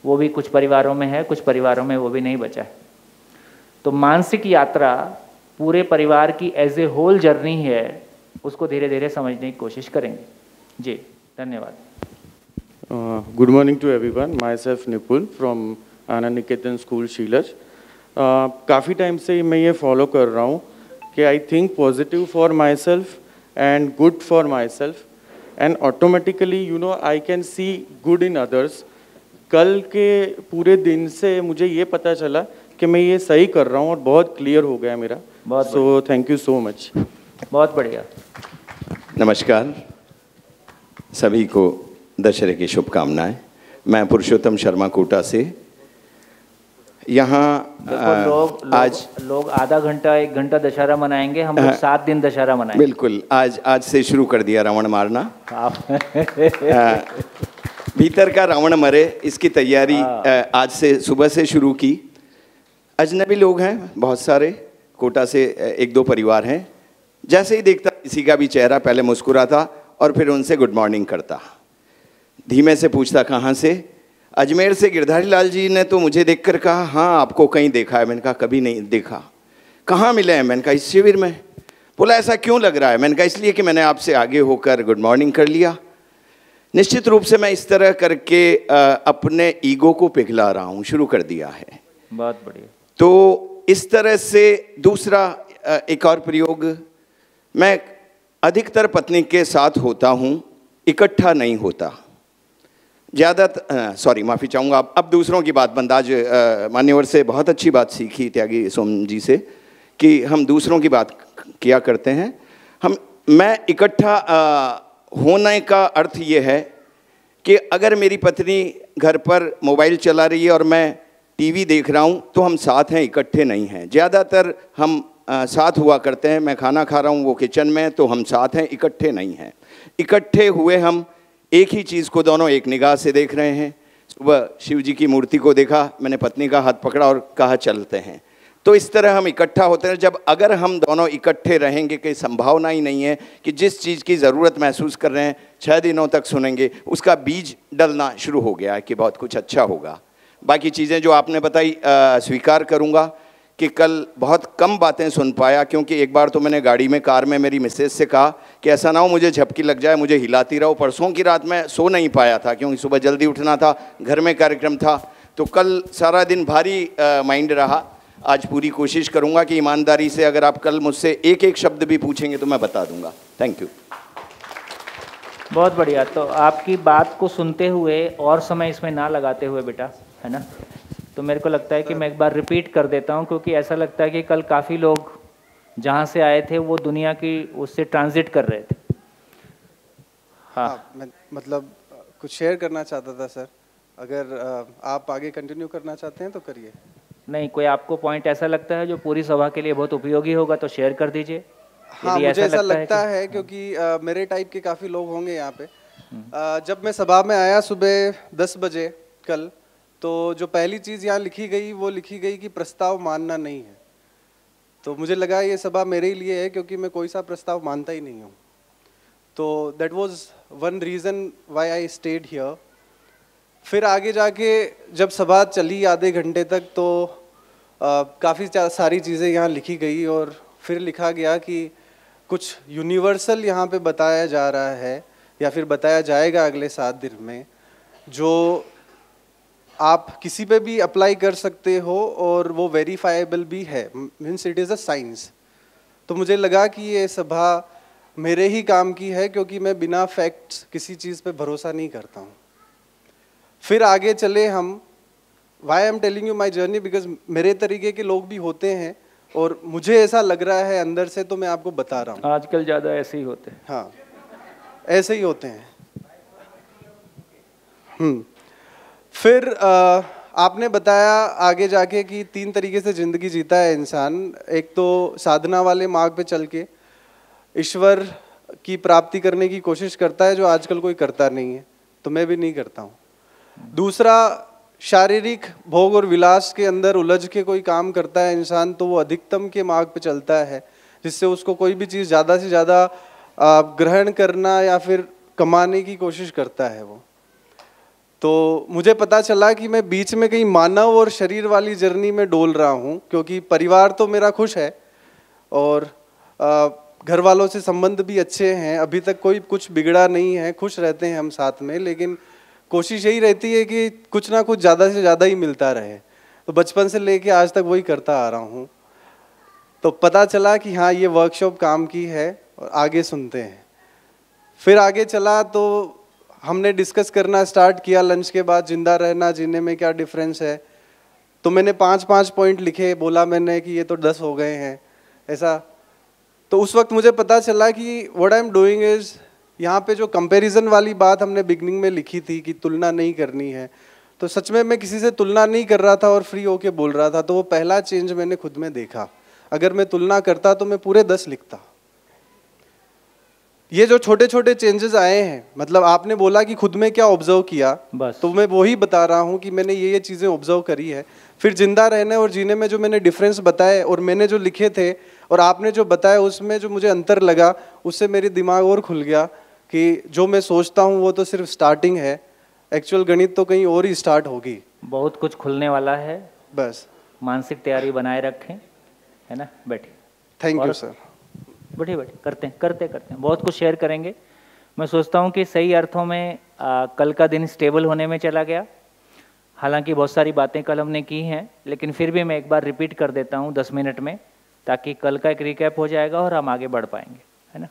Speaker 1: वो भी कुछ परिवारों में है, कुछ परिवारों में वो भी नहीं बचा है। तो मानसिक यात्रा पूरे परिवार की एज ए होल जर्नी है, उसको धीरे धीरे समझने की कोशिश करेंगे। जी धन्यवाद।
Speaker 7: Good morning to everyone, myself Nipul from Anand Niketan school शीलज। काफ़ी टाइम से मैं ये फॉलो कर रहा हूँ कि I think positive for my self and good for my self and automatically you know I can see good in others. कल के पूरे दिन से मुझे ये पता चला कि मैं ये सही कर रहा हूँ और बहुत क्लियर हो गया मेरा। So thank you so much.
Speaker 1: बहुत बढ़िया।
Speaker 8: नमस्कार, सभी को दशहरे की शुभकामनाएं। मैं पुरुषोत्तम शर्मा कोटा से। यहाँ
Speaker 1: लोग आधा घंटा 1 घंटा दशहरा मनाएंगे, हम लोग 7 दिन दशहरा मनाएंगे।
Speaker 8: बिल्कुल, आज से शुरू कर दिया रावण मारना। भीतर का रावण मरे, इसकी तैयारी आज से सुबह से शुरू की। अजनबी लोग हैं बहुत सारे, कोटा से 1-2 परिवार हैं। जैसे ही देखता किसी का भी चेहरा, पहले मुस्कुराता और फिर उनसे गुड मॉर्निंग करता। धीमे से पूछता कहाँ से? अजमेर से गिरधारी लाल जी ने तो मुझे देखकर कहा हाँ आपको कहीं देखा है। मैंने कहा कभी नहीं देखा। कहाँ मिले हैं? मैंने कहा इस शिविर में। बोला ऐसा क्यों लग रहा है? मैंने कहा इसलिए कि मैंने आपसे आगे होकर गुड मॉर्निंग कर लिया। निश्चित रूप से मैं इस तरह करके अपने ईगो को पिघला रहा हूँ, शुरू कर दिया है।
Speaker 1: बहुत बढ़िया।
Speaker 8: तो इस तरह से दूसरा एक और प्रयोग, मैं अधिकतर पत्नी के साथ होता हूँ, इकट्ठा नहीं होता। सॉरी माफ़ी चाहूँगा। अब दूसरों की बात बंद। आज मान्यवर से बहुत अच्छी बात सीखी, त्यागी सोम जी से, कि हम दूसरों की बात किया करते हैं। मैं इकट्ठा होने का अर्थ ये है कि अगर मेरी पत्नी घर पर मोबाइल चला रही है और मैं टीवी देख रहा हूँ तो हम साथ हैं, इकट्ठे नहीं हैं। ज़्यादातर हम साथ हुआ करते हैं। मैं खाना खा रहा हूँ, वो किचन में, तो हम साथ हैं, इकट्ठे नहीं हैं। इकट्ठे हुए हम एक ही चीज़ को दोनों एक निगाह से देख रहे हैं। सुबह शिव जी की मूर्ति को देखा, मैंने पत्नी का हाथ पकड़ा और कहा चलते हैं। तो इस तरह हम इकट्ठा होते हैं। जब अगर हम दोनों इकट्ठे रहेंगे, कोई संभावना ही नहीं है कि जिस चीज़ की ज़रूरत महसूस कर रहे हैं 6 दिनों तक सुनेंगे, उसका बीज डलना शुरू हो गया है कि बहुत कुछ अच्छा होगा। बाकी चीज़ें जो आपने बताई स्वीकार करूँगा कि कल बहुत कम बातें सुन पाया, क्योंकि एक बार तो मैंने गाड़ी में, कार में मेरी मिसेज से कहा कि ऐसा ना हो मुझे झपकी लग जाए, मुझे हिलाती रहो। परसों की रात मैं सो नहीं पाया था क्योंकि सुबह जल्दी उठना था, घर में कार्यक्रम था। तो कल सारा दिन भारी माइंड रहा। आज पूरी कोशिश करूँगा कि ईमानदारी से अगर आप कल मुझसे एक एक शब्द भी पूछेंगे तो मैं बता दूँगा। Thank you.
Speaker 1: बहुत बढ़िया। तो आपकी बात को सुनते हुए और समय इसमें ना लगाते हुए बेटा, है ना, तो मेरे को लगता है कि मैं एक बार रिपीट कर देता हूँ, क्योंकि ऐसा लगता है कि कल काफ़ी लोग जहाँ से आए थे वो दुनिया की उससे ट्रांजिट कर रहे थे। हाँ,
Speaker 9: मैं मतलब कुछ शेयर करना चाहता था सर। अगर आप आगे कंटिन्यू करना चाहते हैं तो करिए।
Speaker 1: नहीं, कोई आपको पॉइंट ऐसा लगता है जो पूरी सभा के लिए बहुत उपयोगी होगा तो शेयर कर दीजिए।
Speaker 9: हाँ, मुझे ऐसा लगता है क्योंकि मेरे टाइप के काफ़ी लोग होंगे यहाँ पे। जब मैं सभा में आया सुबह 10 बजे कल, तो जो पहली चीज़ यहाँ लिखी गई वो लिखी गई कि प्रस्ताव मानना नहीं है। तो मुझे लगा ये सभा मेरे ही लिए है, क्योंकि मैं कोई सा प्रस्ताव मानता ही नहीं हूँ। तो that was one reason why I stayed here. फिर आगे जाके जब सभा चली आधे घंटे तक, तो काफ़ी सारी चीज़ें यहाँ लिखी गई और फिर लिखा गया कि कुछ यूनिवर्सल यहाँ पे बताया जा रहा है या फिर बताया जाएगा अगले 7 दिन में, जो आप किसी पे भी अप्लाई कर सकते हो और वो वेरीफाइबल भी है, means it is a science. तो मुझे लगा कि ये सभा मेरे ही काम की है, क्योंकि मैं बिना फैक्ट्स किसी चीज़ पे भरोसा नहीं करता हूँ। फिर आगे चले हम। Why I am telling you my journey, because मेरे तरीके के लोग भी होते हैं और मुझे ऐसा लग रहा है अंदर से, तो मैं आपको बता रहा हूँ।
Speaker 1: आजकल ज़्यादा ऐसे ही होते हैं।
Speaker 9: हाँ, ऐसे ही होते हैं। फिर आपने बताया आगे जाके कि 3 तरीके से ज़िंदगी जीता है इंसान। एक तो साधना वाले मार्ग पे चल के ईश्वर की प्राप्ति करने की कोशिश करता है, जो आजकल कोई करता नहीं है, तो मैं भी नहीं करता हूँ। दूसरा, शारीरिक भोग और विलास के अंदर उलझ के कोई काम करता है इंसान, तो वो अधिकतम के मार्ग पे चलता है, जिससे उसको कोई भी चीज़ ज़्यादा से ज़्यादा ग्रहण करना या फिर कमाने की कोशिश करता है वो। तो मुझे पता चला कि मैं बीच में कहीं मानव और शरीर वाली जर्नी में डोल रहा हूँ, क्योंकि परिवार तो मेरा खुश है और घर वालों से संबंध भी अच्छे हैं, अभी तक कोई कुछ बिगड़ा नहीं है, खुश रहते हैं हम साथ में, लेकिन कोशिश यही रहती है कि कुछ ना कुछ ज़्यादा से ज़्यादा ही मिलता रहे। तो बचपन से लेके आज तक वही करता आ रहा हूँ। तो पता चला कि हाँ, ये वर्कशॉप काम की है और आगे सुनते हैं। फिर आगे चला तो हमने डिस्कस करना स्टार्ट किया लंच के बाद, जिंदा रहना जीने में क्या डिफरेंस है। तो मैंने 5-5 पॉइंट लिखे, बोला मैंने कि ये तो 10 हो गए हैं ऐसा। तो उस वक्त मुझे पता चला कि what I am doing is, यहाँ पे जो कंपैरिजन वाली बात हमने बिगनिंग में लिखी थी कि तुलना नहीं करनी है, तो सच में मैं किसी से तुलना नहीं कर रहा था और फ्री होके बोल रहा था। तो वो पहला चेंज मैंने खुद में देखा। अगर मैं तुलना करता तो मैं पूरे 10 लिखता। ये जो छोटे छोटे चेंजेस आए हैं, मतलब आपने बोला कि खुद में क्या ऑब्जर्व किया, बस तो मैं वही बता रहा हूँ कि मैंने ये चीज़ें ऑब्जर्व करी है। फिर जिंदा रहने और जीने में जो मैंने डिफरेंस बताए और मैंने जो लिखे थे और आपने जो बताया, उसमें जो मुझे अंतर लगा, उससे मेरी दिमाग और खुल गया कि जो मैं सोचता हूँ वो तो सिर्फ स्टार्टिंग है, एक्चुअल गणित तो कहीं और ही स्टार्ट होगी।
Speaker 1: बहुत कुछ खुलने वाला है,
Speaker 9: बस
Speaker 1: मानसिक तैयारी बनाए रखें, है ना। बैठिए।
Speaker 9: Thank you sir.
Speaker 1: बैठिए करते हैं बहुत कुछ शेयर करेंगे। मैं सोचता हूँ कि सही अर्थों में कल का दिन स्टेबल होने में चला गया। हालांकि बहुत सारी बातें कल हमने की हैं, लेकिन फिर भी मैं एक बार रिपीट कर देता हूँ 10 मिनट में, ताकि कल का एक रिकैप हो जाएगा और हम आगे बढ़ पाएंगे, है ना।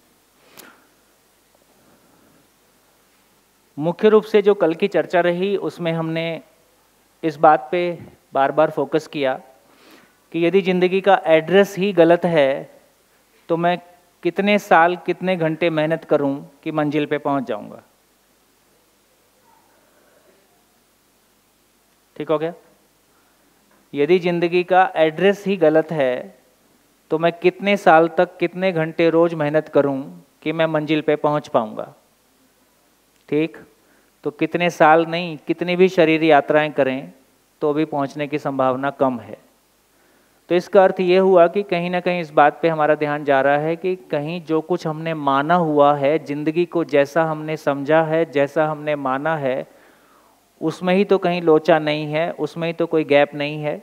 Speaker 1: मुख्य रूप से जो कल की चर्चा रही, उसमें हमने इस बात पे बार बार फोकस किया कि यदि ज़िंदगी का एड्रेस ही गलत है तो मैं कितने साल कितने घंटे मेहनत करूं कि मंजिल पे पहुंच जाऊंगा। ठीक हो गया। यदि ज़िंदगी का एड्रेस ही गलत है तो मैं कितने साल तक कितने घंटे रोज मेहनत करूं कि मैं मंजिल पे पहुंच पाऊंगा। ठीक, तो कितने साल नहीं, कितनी भी शरीर यात्राएं करें तो भी पहुंचने की संभावना कम है। तो इसका अर्थ ये हुआ कि कहीं ना कहीं इस बात पे हमारा ध्यान जा रहा है कि कहीं जो कुछ हमने माना हुआ है, जिंदगी को जैसा हमने समझा है, जैसा हमने माना है, उसमें ही तो कहीं लोचा नहीं है, उसमें ही तो कोई गैप नहीं है।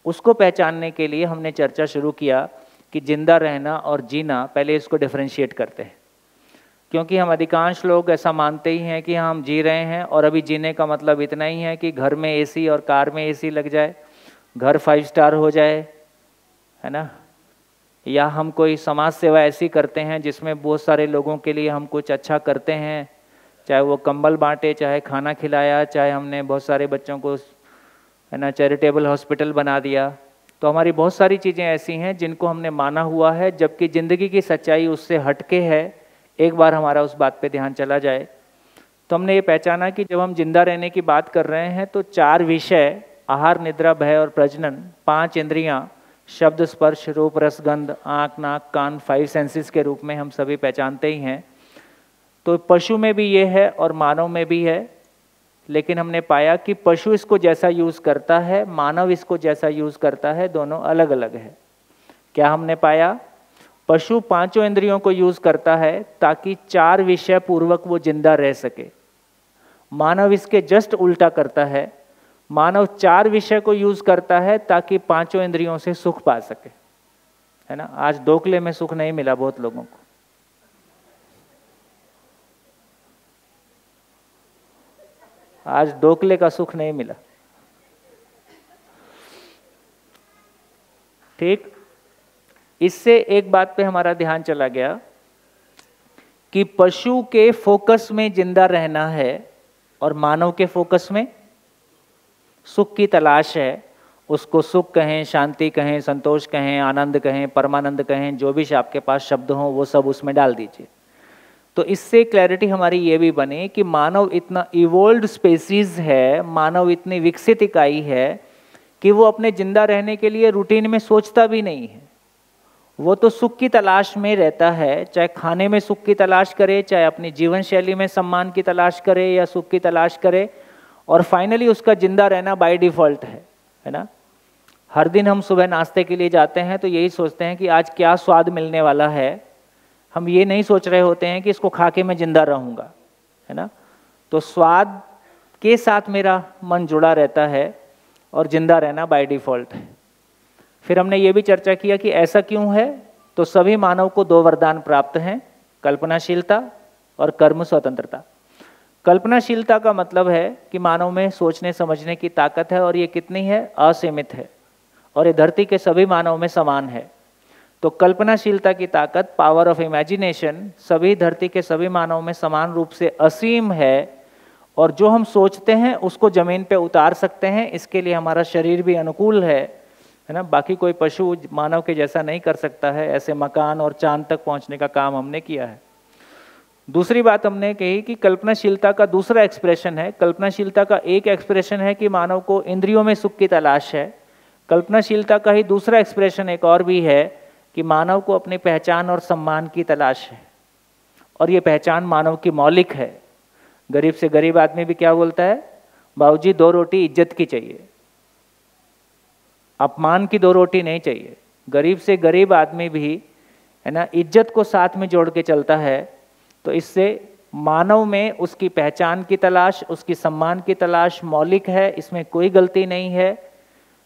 Speaker 1: उसको पहचानने के लिए हमने चर्चा शुरू किया कि जिंदा रहना और जीना, पहले इसको डिफरेंशिएट करते हैं, क्योंकि हम अधिकांश लोग ऐसा मानते ही हैं कि हम जी रहे हैं और अभी जीने का मतलब इतना ही है कि घर में एसी और कार में एसी लग जाए, घर 5 स्टार हो जाए, है ना, या हम कोई समाज सेवा ऐसी करते हैं जिसमें बहुत सारे लोगों के लिए हम कुछ अच्छा करते हैं, चाहे वो कंबल बांटे, चाहे खाना खिलाया, चाहे हमने बहुत सारे बच्चों को, है ना, चैरिटेबल हॉस्पिटल बना दिया। तो हमारी बहुत सारी चीज़ें ऐसी हैं जिनको हमने माना हुआ है, जबकि ज़िंदगी की सच्चाई उससे हटके है। एक बार हमारा उस बात पे ध्यान चला जाए तो हमने ये पहचाना कि जब हम जिंदा रहने की बात कर रहे हैं तो 4 विषय, आहार, निद्रा, भय और प्रजनन, 5 इंद्रियां, शब्द, स्पर्श, रूप, रस, गंध, आँख, नाक, कान, 5 सेंसेस के रूप में हम सभी पहचानते ही हैं। तो पशु में भी ये है और मानव में भी है, लेकिन हमने पाया कि पशु इसको जैसा यूज़ करता है, मानव इसको जैसा यूज़ करता है, दोनों अलग अलग है। क्या हमने पाया? पशु पांचों इंद्रियों को यूज करता है ताकि 4 विषय पूर्वक वो जिंदा रह सके। मानव इसके जस्ट उल्टा करता है। मानव 4 विषय को यूज करता है ताकि पांचों इंद्रियों से सुख पा सके, है ना। आज दोकले में सुख नहीं मिला बहुत लोगों को। आज दोकले का सुख नहीं मिला। ठीक, इससे एक बात पे हमारा ध्यान चला गया कि पशु के फोकस में जिंदा रहना है और मानव के फोकस में सुख की तलाश है। उसको सुख कहें, शांति कहें, संतोष कहें, आनंद कहें, परमानंद कहें, जो भी आपके पास शब्द हों वो सब उसमें डाल दीजिए। तो इससे क्लैरिटी हमारी ये भी बनी कि मानव इतना इवोल्व्ड स्पेसीज है, मानव इतनी विकसित इकाई है कि वो अपने जिंदा रहने के लिए रूटीन में सोचता भी नहीं है। वो तो सुख की तलाश में रहता है, चाहे खाने में सुख की तलाश करे, चाहे अपनी जीवन शैली में सम्मान की तलाश करे या सुख की तलाश करे, और फाइनली उसका जिंदा रहना बाय डिफॉल्ट है ना। हर दिन हम सुबह नाश्ते के लिए जाते हैं तो यही सोचते हैं कि आज क्या स्वाद मिलने वाला है। हम ये नहीं सोच रहे होते हैं कि इसको खा के मैं जिंदा रहूँगा, है ना। तो स्वाद के साथ मेरा मन जुड़ा रहता है और जिंदा रहना बाय डिफॉल्ट है। फिर हमने ये भी चर्चा किया कि ऐसा क्यों है। तो सभी मानव को 2 वरदान प्राप्त हैं, कल्पनाशीलता और कर्म स्वतंत्रता। कल्पनाशीलता का मतलब है कि मानव में सोचने समझने की ताकत है और ये कितनी है? असीमित है, और ये धरती के सभी मानव में समान है। तो कल्पनाशीलता की ताकत, पावर ऑफ इमेजिनेशन, सभी धरती के सभी मानव में समान रूप से असीम है, और जो हम सोचते हैं उसको जमीन पे उतार सकते हैं। इसके लिए हमारा शरीर भी अनुकूल है ना। बाकी कोई पशु मानव के जैसा नहीं कर सकता है। ऐसे मकान और चांद तक पहुंचने का काम हमने किया है। दूसरी बात हमने कही कि कल्पनाशीलता का दूसरा एक्सप्रेशन है। कल्पनाशीलता का एक एक्सप्रेशन है कि मानव को इंद्रियों में सुख की तलाश है। कल्पनाशीलता का ही दूसरा एक्सप्रेशन एक और भी है कि मानव को अपनी पहचान और सम्मान की तलाश है, और ये पहचान मानव की मौलिक है। गरीब से गरीब आदमी भी क्या बोलता है? बाबूजी 2 रोटी इज्जत की चाहिए, अपमान की 2 रोटी नहीं चाहिए। गरीब से गरीब आदमी भी, है ना, इज्जत को साथ में जोड़ के चलता है। तो इससे मानव में उसकी पहचान की तलाश, उसकी सम्मान की तलाश मौलिक है, इसमें कोई गलती नहीं है।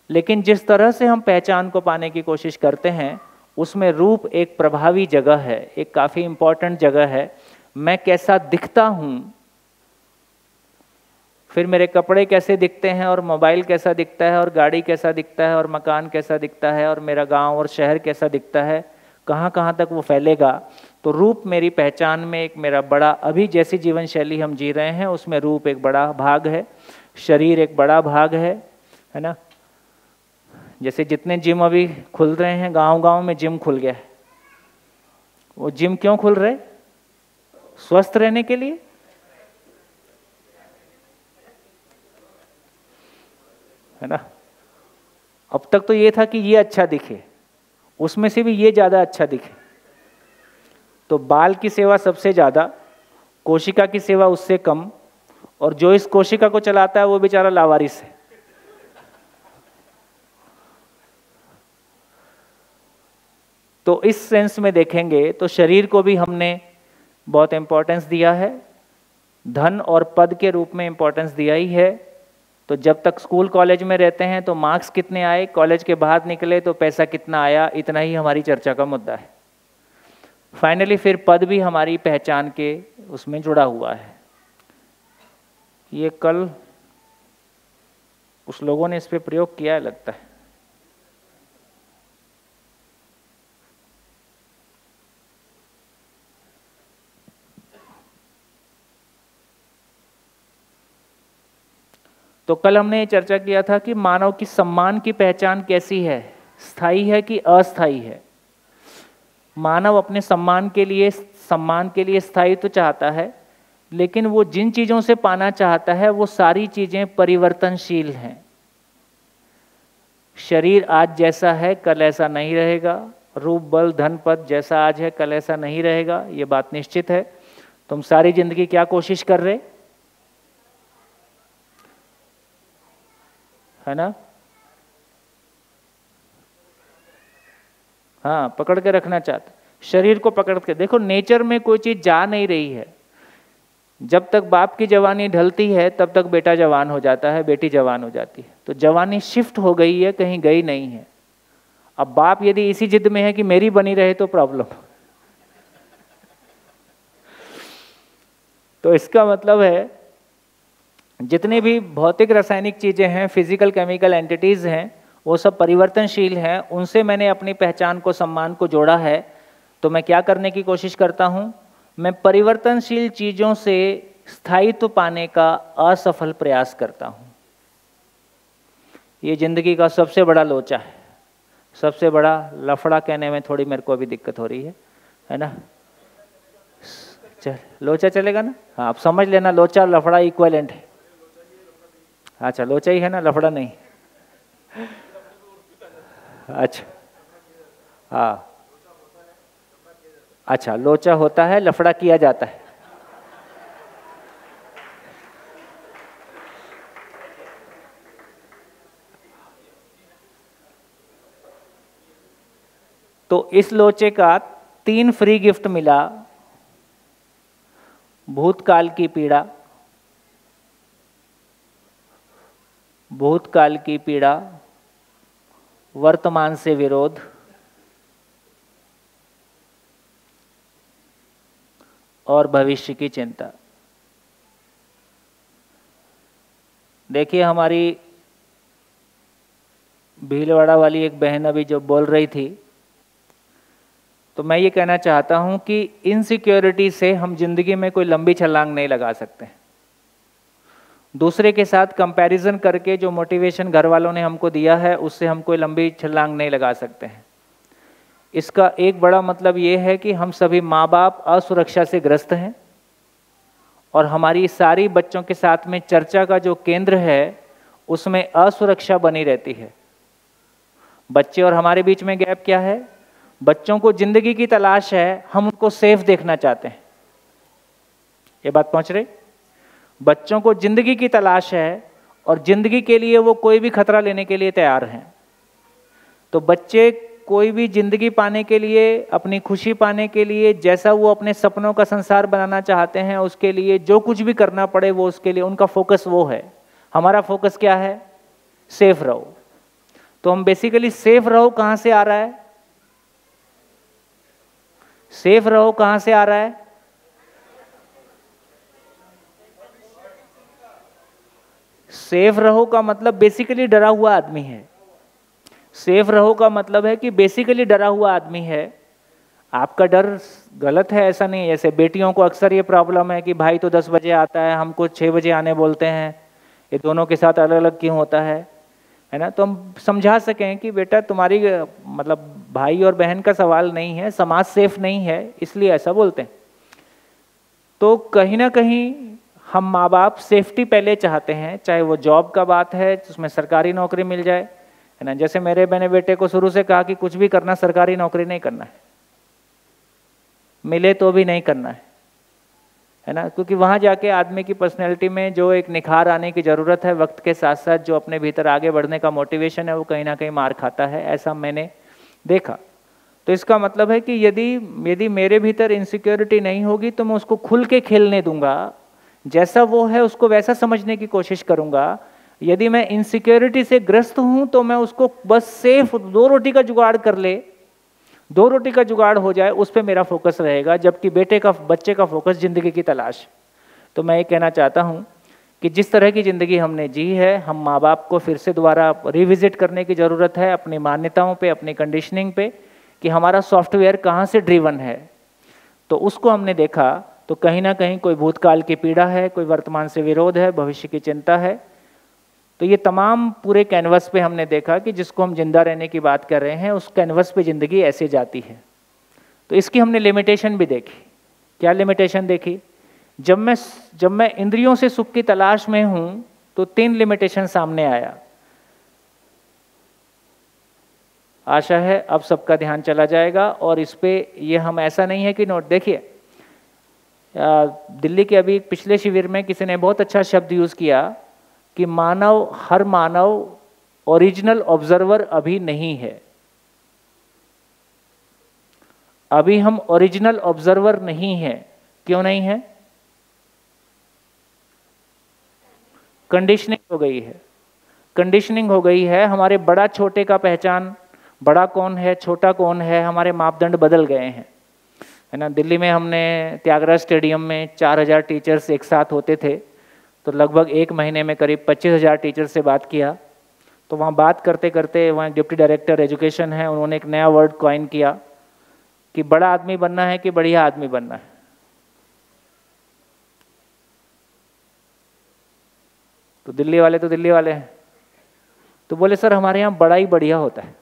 Speaker 1: लेकिन जिस तरह से हम पहचान को पाने की कोशिश करते हैं उसमें रूप एक प्रभावी जगह है, एक काफ़ी इम्पॉर्टेंट जगह है। मैं कैसा दिखता हूँ, फिर मेरे कपड़े कैसे दिखते हैं, और मोबाइल कैसा दिखता है, और गाड़ी कैसा दिखता है, और मकान कैसा दिखता है, और मेरा गांव और शहर कैसा दिखता है, कहाँ कहाँ तक वो फैलेगा। तो रूप मेरी पहचान में एक मेरा बड़ा, अभी जैसी जीवन शैली हम जी रहे हैं उसमें रूप एक बड़ा भाग है, शरीर एक बड़ा भाग है ना। जैसे जितने जिम अभी खुल रहे हैं, गांव-गांव में जिम खुल गया है। वो जिम क्यों खुल रहे? स्वस्थ रहने के लिए, है ना। अब तक तो ये था कि ये अच्छा दिखे, उसमें से भी ये ज़्यादा अच्छा दिखे। तो बाल की सेवा सबसे ज़्यादा, कोशिका की सेवा उससे कम, और जो इस कोशिका को चलाता है वो बेचारा लावारिस है। तो इस सेंस में देखेंगे तो शरीर को भी हमने बहुत इम्पोर्टेंस दिया है, धन और पद के रूप में इम्पोर्टेंस दिया ही है। तो जब तक स्कूल कॉलेज में रहते हैं तो मार्क्स कितने आए, कॉलेज के बाहर निकले तो पैसा कितना आया, इतना ही हमारी चर्चा का मुद्दा है। फाइनली फिर पद भी हमारी पहचान के उसमें जुड़ा हुआ है। ये कल उस लोगों ने इस पे प्रयोग किया है लगता है। तो कल हमने ये चर्चा किया था कि मानव की सम्मान की पहचान कैसी है, स्थायी है कि अस्थायी है। मानव अपने सम्मान के लिए स्थायी तो चाहता है, लेकिन वो जिन चीज़ों से पाना चाहता है वो सारी चीज़ें परिवर्तनशील हैं। शरीर आज जैसा है कल ऐसा नहीं रहेगा, रूप बल धन पद जैसा आज है कल ऐसा नहीं रहेगा, ये बात निश्चित है। तुम सारी जिंदगी क्या कोशिश कर रहे, है ना? हाँ, पकड़ के रखना चाहता है, शरीर को पकड़ के। देखो नेचर में कोई चीज जा नहीं रही है। जब तक बाप की जवानी ढलती है तब तक बेटा जवान हो जाता है, बेटी जवान हो जाती है। तो जवानी शिफ्ट हो गई है, कहीं गई नहीं है। अब बाप यदि इसी जिद में है कि मेरी बनी रहे तो प्रॉब्लम। तो इसका मतलब है जितनी भी भौतिक रासायनिक चीजें हैं, फिजिकल केमिकल एंटिटीज हैं, वो सब परिवर्तनशील हैं। उनसे मैंने अपनी पहचान को, सम्मान को जोड़ा है। तो मैं क्या करने की कोशिश करता हूं? मैं परिवर्तनशील चीजों से स्थायित्व पाने का असफल प्रयास करता हूं। ये जिंदगी का सबसे बड़ा लोचा है, सबसे बड़ा लफड़ा। कहने में थोड़ी मेरे को अभी दिक्कत हो रही है ना? चल, लोचा चलेगा ना? हाँ, आप समझ लेना, लोचा और लफड़ा इक्विवेलेंट है। अच्छा, लोचा ही है ना, लफड़ा नहीं। अच्छा, हाँ, अच्छा, लोचा होता है, लफड़ा किया जाता है। तो इस लोचे का 3 फ्री गिफ्ट मिला। भूतकाल की पीड़ा, भूतकाल की पीड़ा, वर्तमान से विरोध, और भविष्य की चिंता। देखिए, हमारी भीलवाड़ा वाली एक बहन अभी जो बोल रही थी, तो मैं ये कहना चाहता हूं कि इनसिक्योरिटी से हम जिंदगी में कोई लंबी छलांग नहीं लगा सकते। दूसरे के साथ कंपैरिजन करके जो मोटिवेशन घर वालों ने हमको दिया है, उससे हम कोई लंबी छलांग नहीं लगा सकते हैं। इसका एक बड़ा मतलब ये है कि हम सभी माँ बाप असुरक्षा से ग्रस्त हैं, और हमारी सारी बच्चों के साथ में चर्चा का जो केंद्र है उसमें असुरक्षा बनी रहती है। बच्चे और हमारे बीच में गैप क्या है? बच्चों को जिंदगी की तलाश है, हम उनको सेफ देखना चाहते हैं। ये बात पहुंच रही? बच्चों को जिंदगी की तलाश है और जिंदगी के लिए वो कोई भी खतरा लेने के लिए तैयार हैं। तो बच्चे कोई भी जिंदगी पाने के लिए, अपनी खुशी पाने के लिए, जैसा वो अपने सपनों का संसार बनाना चाहते हैं, उसके लिए जो कुछ भी करना पड़े वो उसके लिए उनका फोकस वो है। हमारा फोकस क्या है? सेफ रहो। तो हम बेसिकली सेफ रहो कहां से आ रहा है? सेफ रहो कहां से आ रहा है? सेफ रहो का मतलब बेसिकली डरा हुआ आदमी है। सेफ रहो का मतलब है कि बेसिकली डरा हुआ आदमी है। आपका डर गलत है, ऐसा नहीं है। जैसे बेटियों को अक्सर ये प्रॉब्लम है कि भाई तो 10 बजे आता है, हमको 6 बजे आने बोलते हैं, ये दोनों के साथ अलग अलग क्यों होता है ना? तो हम समझा सकें कि बेटा तुम्हारी मतलब भाई और बहन का सवाल नहीं है, समाज सेफ नहीं है इसलिए ऐसा बोलते हैं। तो कहीं ना कहीं हम माँ बाप सेफ्टी पहले चाहते हैं, चाहे वो जॉब का बात है उसमें सरकारी नौकरी मिल जाए, है ना। जैसे मैंने बेटे को शुरू से कहा कि कुछ भी करना, सरकारी नौकरी नहीं करना है, मिले तो भी नहीं करना है ना। क्योंकि वहाँ जाके आदमी की पर्सनैलिटी में जो एक निखार आने की ज़रूरत है, वक्त के साथ साथ जो अपने भीतर आगे बढ़ने का मोटिवेशन है वो कहीं ना कहीं मार खाता है, ऐसा मैंने देखा। तो इसका मतलब है कि यदि मेरे भीतर इनसिक्योरिटी नहीं होगी तो मैं उसको खुल के खेलने दूंगा, जैसा वो है उसको वैसा समझने की कोशिश करूंगा। यदि मैं इनसिक्योरिटी से ग्रस्त हूं तो मैं उसको बस सेफ 2 रोटी का जुगाड़ कर ले, 2 रोटी का जुगाड़ हो जाए, उस पर मेरा फोकस रहेगा, जबकि बच्चे का फोकस जिंदगी की तलाश। तो मैं ये कहना चाहता हूं कि जिस तरह की ज़िंदगी हमने जी है, हम माँ बाप को फिर से दोबारा रिविजिट करने की ज़रूरत है, अपनी मान्यताओं पे, अपनी कंडीशनिंग पे, कि हमारा सॉफ्टवेयर कहाँ से ड्रिवन है। तो उसको हमने देखा तो कहीं ना कहीं कोई भूतकाल की पीड़ा है, कोई वर्तमान से विरोध है, भविष्य की चिंता है। तो ये तमाम पूरे कैनवस पे हमने देखा कि जिसको हम जिंदा रहने की बात कर रहे हैं, उस कैनवस पे ज़िंदगी ऐसे जाती है। तो इसकी हमने लिमिटेशन भी देखी। क्या लिमिटेशन देखी? जब मैं इंद्रियों से सुख की तलाश में हूं तो 3 लिमिटेशन सामने आया। आशा है अब सबका ध्यान चला जाएगा और इस पे ये हम ऐसा नहीं है कि नोट। देखिए, दिल्ली के अभी पिछले शिविर में किसी ने बहुत अच्छा शब्द यूज़ किया कि हर मानव ओरिजिनल ऑब्जर्वर अभी नहीं है। अभी हम ओरिजिनल ऑब्जर्वर नहीं है। क्यों नहीं है? कंडीशनिंग हो गई है। कंडीशनिंग हो गई है। हमारे बड़ा छोटे का पहचान, बड़ा कौन है छोटा कौन है, हमारे मापदंड बदल गए हैं, है ना। दिल्ली में हमने त्यागराज स्टेडियम में 4000 टीचर्स एक साथ होते थे, तो लगभग एक महीने में करीब 25,000 टीचर से बात किया। तो वहाँ बात करते करते वहाँ डिप्टी डायरेक्टर एजुकेशन है, उन्होंने एक नया वर्ड कॉइन किया कि बड़ा आदमी बनना है कि बढ़िया आदमी बनना है। तो दिल्ली वाले हैं, तो बोले सर हमारे यहाँ बड़ा ही बढ़िया होता है।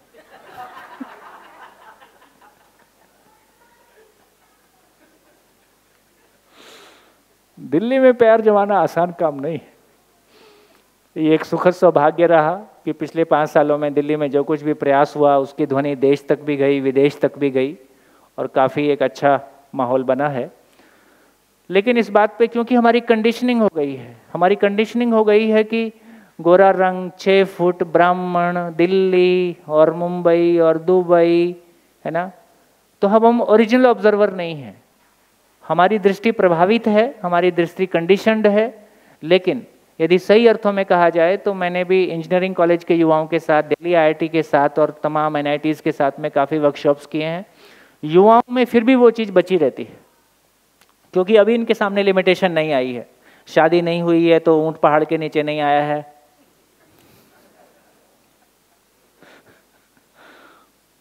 Speaker 1: दिल्ली में पैर जमाना आसान काम नहीं है। ये एक सुखद सौभाग्य रहा कि पिछले 5 सालों में दिल्ली में जो कुछ भी प्रयास हुआ उसकी ध्वनि देश तक भी गई, विदेश तक भी गई, और काफ़ी एक अच्छा माहौल बना है। लेकिन इस बात पे क्योंकि हमारी कंडीशनिंग हो गई है, हमारी कंडीशनिंग हो गई है कि गोरा रंग, 6 फुट, ब्राह्मण, दिल्ली और मुंबई और दुबई, है ना। तो अब हम ओरिजिनल ऑब्जर्वर नहीं हैं। हमारी दृष्टि प्रभावित है, हमारी दृष्टि कंडीशनड है। लेकिन यदि सही अर्थों में कहा जाए तो मैंने भी इंजीनियरिंग कॉलेज के युवाओं के साथ, दिल्ली IIT के साथ और तमाम NITs के साथ में काफ़ी वर्कशॉप्स किए हैं। युवाओं में फिर भी वो चीज़ बची रहती है, क्योंकि अभी इनके सामने लिमिटेशन नहीं आई है। शादी नहीं हुई है तो ऊंट पहाड़ के नीचे नहीं आया है,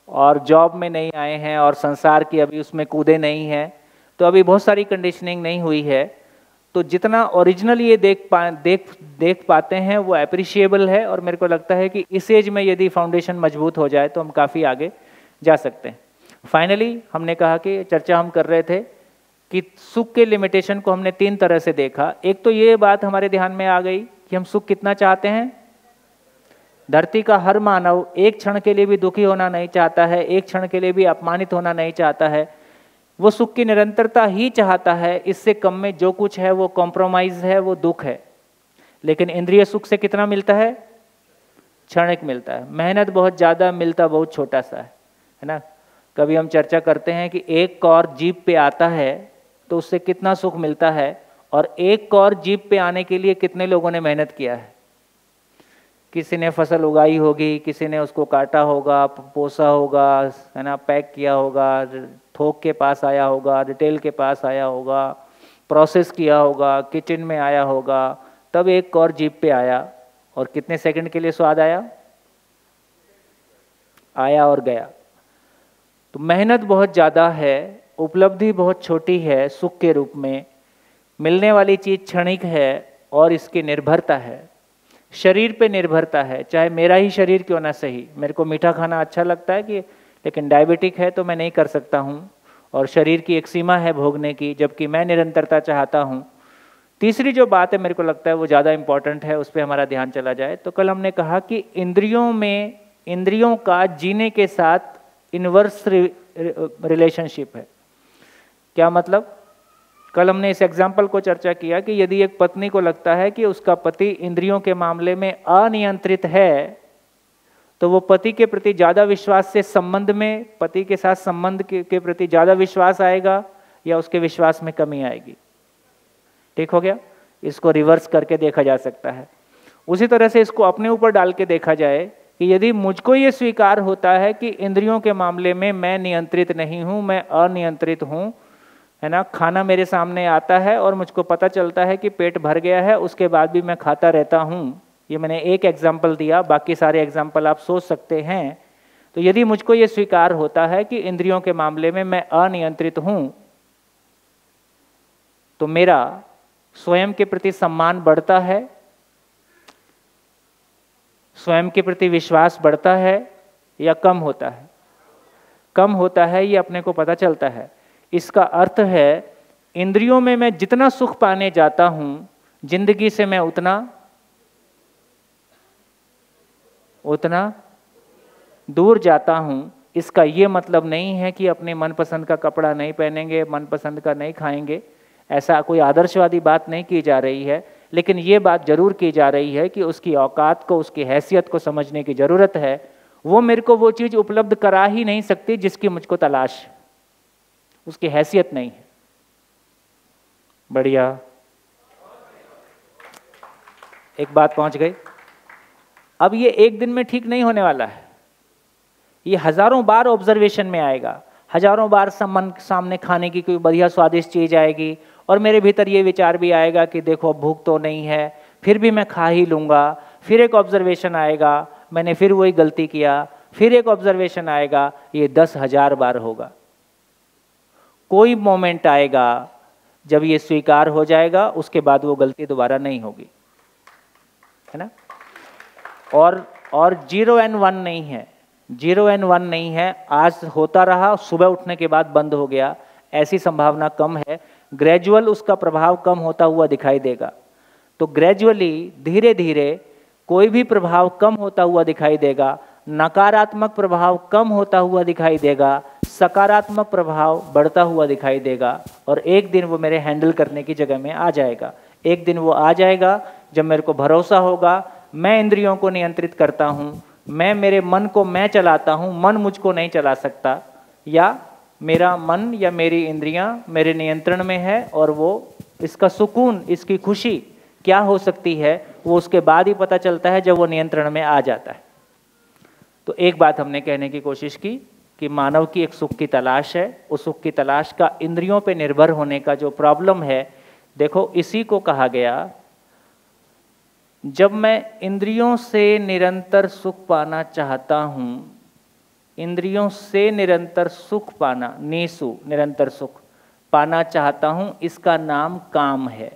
Speaker 1: और जॉब में नहीं आए हैं, और संसार की अभी उसमें कूदे नहीं हैं, तो अभी बहुत सारी कंडीशनिंग नहीं हुई है। तो जितना ओरिजिनल ये देख पाते हैं वो अप्रिशिएबल है, और मेरे को लगता है कि इस एज में यदि फाउंडेशन मजबूत हो जाए तो हम काफ़ी आगे जा सकते हैं। फाइनली हमने कहा कि चर्चा हम कर रहे थे कि सुख के लिमिटेशन को हमने 3 तरह से देखा। एक तो ये बात हमारे ध्यान में आ गई कि हम सुख कितना चाहते हैं। धरती का हर मानव एक क्षण के लिए भी दुखी होना नहीं चाहता है, एक क्षण के लिए भी अपमानित होना नहीं चाहता है। वो सुख की निरंतरता ही चाहता है। इससे कम में जो कुछ है वो कॉम्प्रोमाइज है, वो दुख है। लेकिन इंद्रिय सुख से कितना मिलता है? क्षणिक मिलता है। मेहनत बहुत ज़्यादा, मिलता बहुत छोटा सा है ना। कभी हम चर्चा करते हैं कि एक कौर जीभ पे आता है तो उससे कितना सुख मिलता है, और एक कौर जीभ पे आने के लिए कितने लोगों ने मेहनत किया है। किसी ने फसल उगाई होगी, किसी ने उसको काटा होगा, पोसा होगा, है ना, पैक किया होगा, थोक के पास आया होगा, रिटेल के पास आया होगा, प्रोसेस किया होगा, किचन में आया होगा, तब एक कौर जीभ पे आया। और कितने सेकंड के लिए स्वाद आया और गया। तो मेहनत बहुत ज़्यादा है, उपलब्धि बहुत छोटी है सुख के रूप में, मिलने वाली चीज़ क्षणिक है, और इसकी निर्भरता है, शरीर पे निर्भरता है। चाहे मेरा ही शरीर क्यों ना सही, मेरे को मीठा खाना अच्छा लगता है कि, लेकिन डायबिटिक है तो मैं नहीं कर सकता हूँ, और शरीर की एक सीमा है भोगने की, जबकि मैं निरंतरता चाहता हूँ। तीसरी जो बात है मेरे को लगता है वो ज़्यादा इम्पॉर्टेंट है, उस पर हमारा ध्यान चला जाए तो कल हमने कहा कि इंद्रियों का जीने के साथ इनवर्स रिलेशनशिप है। क्या मतलब? कल हमने इस एग्जाम्पल को चर्चा किया कि यदि एक पत्नी को लगता है कि उसका पति इंद्रियों के मामले में अनियंत्रित है, तो वो पति के प्रति ज़्यादा विश्वास से संबंध में, पति के साथ संबंध के प्रति ज़्यादा विश्वास आएगा या उसके विश्वास में कमी आएगी। ठीक हो गया? इसको रिवर्स करके देखा जा सकता है। उसी तरह से इसको अपने ऊपर डाल के देखा जाए कि यदि मुझको ये स्वीकार होता है कि इंद्रियों के मामले में मैं नियंत्रित नहीं हूँ, मैं अनियंत्रित हूँ, है ना, खाना मेरे सामने आता है और मुझको पता चलता है कि पेट भर गया है, उसके बाद भी मैं खाता रहता हूँ। ये मैंने एक एग्जाम्पल दिया, बाकी सारे एग्जाम्पल आप सोच सकते हैं। तो यदि मुझको ये स्वीकार होता है कि इंद्रियों के मामले में मैं अनियंत्रित हूँ, तो मेरा स्वयं के प्रति सम्मान बढ़ता है, स्वयं के प्रति विश्वास बढ़ता है या कम होता है? कम होता है, ये अपने को पता चलता है। इसका अर्थ है इंद्रियों में मैं जितना सुख पाने जाता हूं, जिंदगी से मैं उतना दूर जाता हूं। इसका ये मतलब नहीं है कि अपने मनपसंद का कपड़ा नहीं पहनेंगे, मनपसंद का नहीं खाएंगे, ऐसा कोई आदर्शवादी बात नहीं की जा रही है। लेकिन ये बात जरूर की जा रही है कि उसकी औकात को, उसकी हैसियत को समझने की ज़रूरत है। वो मेरे को वो चीज़ उपलब्ध करा ही नहीं सकती जिसकी मुझको तलाश। उसकी हैसियत नहीं है। बढ़िया, एक बात पहुंच गई। अब ये एक दिन में ठीक नहीं होने वाला है, ये हजारों बार ऑब्जर्वेशन में आएगा, हजारों बार सामने खाने की कोई बढ़िया स्वादिष्ट चीज आएगी और मेरे भीतर ये विचार भी आएगा कि देखो भूख तो नहीं है, फिर भी मैं खा ही लूँगा। फिर एक ऑब्जर्वेशन आएगा, मैंने फिर वही गलती किया, फिर एक ऑब्जर्वेशन आएगा, ये 10,000 बार होगा। कोई मोमेंट आएगा जब ये स्वीकार हो जाएगा, उसके बाद वो गलती दोबारा नहीं होगी, है ना। और 0 and 1 नहीं है, 0 and 1 नहीं है। आज होता रहा, सुबह उठने के बाद बंद हो गया, ऐसी संभावना कम है। ग्रेजुअल उसका प्रभाव कम होता हुआ दिखाई देगा। तो ग्रेजुअली, धीरे धीरे कोई भी प्रभाव कम होता हुआ दिखाई देगा, नकारात्मक प्रभाव कम होता हुआ दिखाई देगा, सकारात्मक प्रभाव बढ़ता हुआ दिखाई देगा, और एक दिन वो मेरे हैंडल करने की जगह में आ जाएगा। एक दिन वो आ जाएगा जब मेरे को भरोसा होगा, मैं इंद्रियों को नियंत्रित करता हूँ, मैं मेरे मन को मैं चलाता हूँ, मन मुझको नहीं चला सकता, या मेरा मन या मेरी इंद्रियां मेरे नियंत्रण में है, और वो इसका सुकून, इसकी खुशी क्या हो सकती है वो उसके बाद ही पता चलता है जब वो नियंत्रण में आ जाता है। तो एक बात हमने कहने की कोशिश की कि मानव की एक सुख की तलाश है, उस सुख की तलाश का इंद्रियों पे निर्भर होने का जो प्रॉब्लम है, देखो इसी को कहा गया, जब मैं इंद्रियों से निरंतर सुख पाना चाहता हूँ, इंद्रियों से निरंतर सुख पाना, नीसु निरंतर सुख पाना चाहता हूँ, इसका नाम काम है।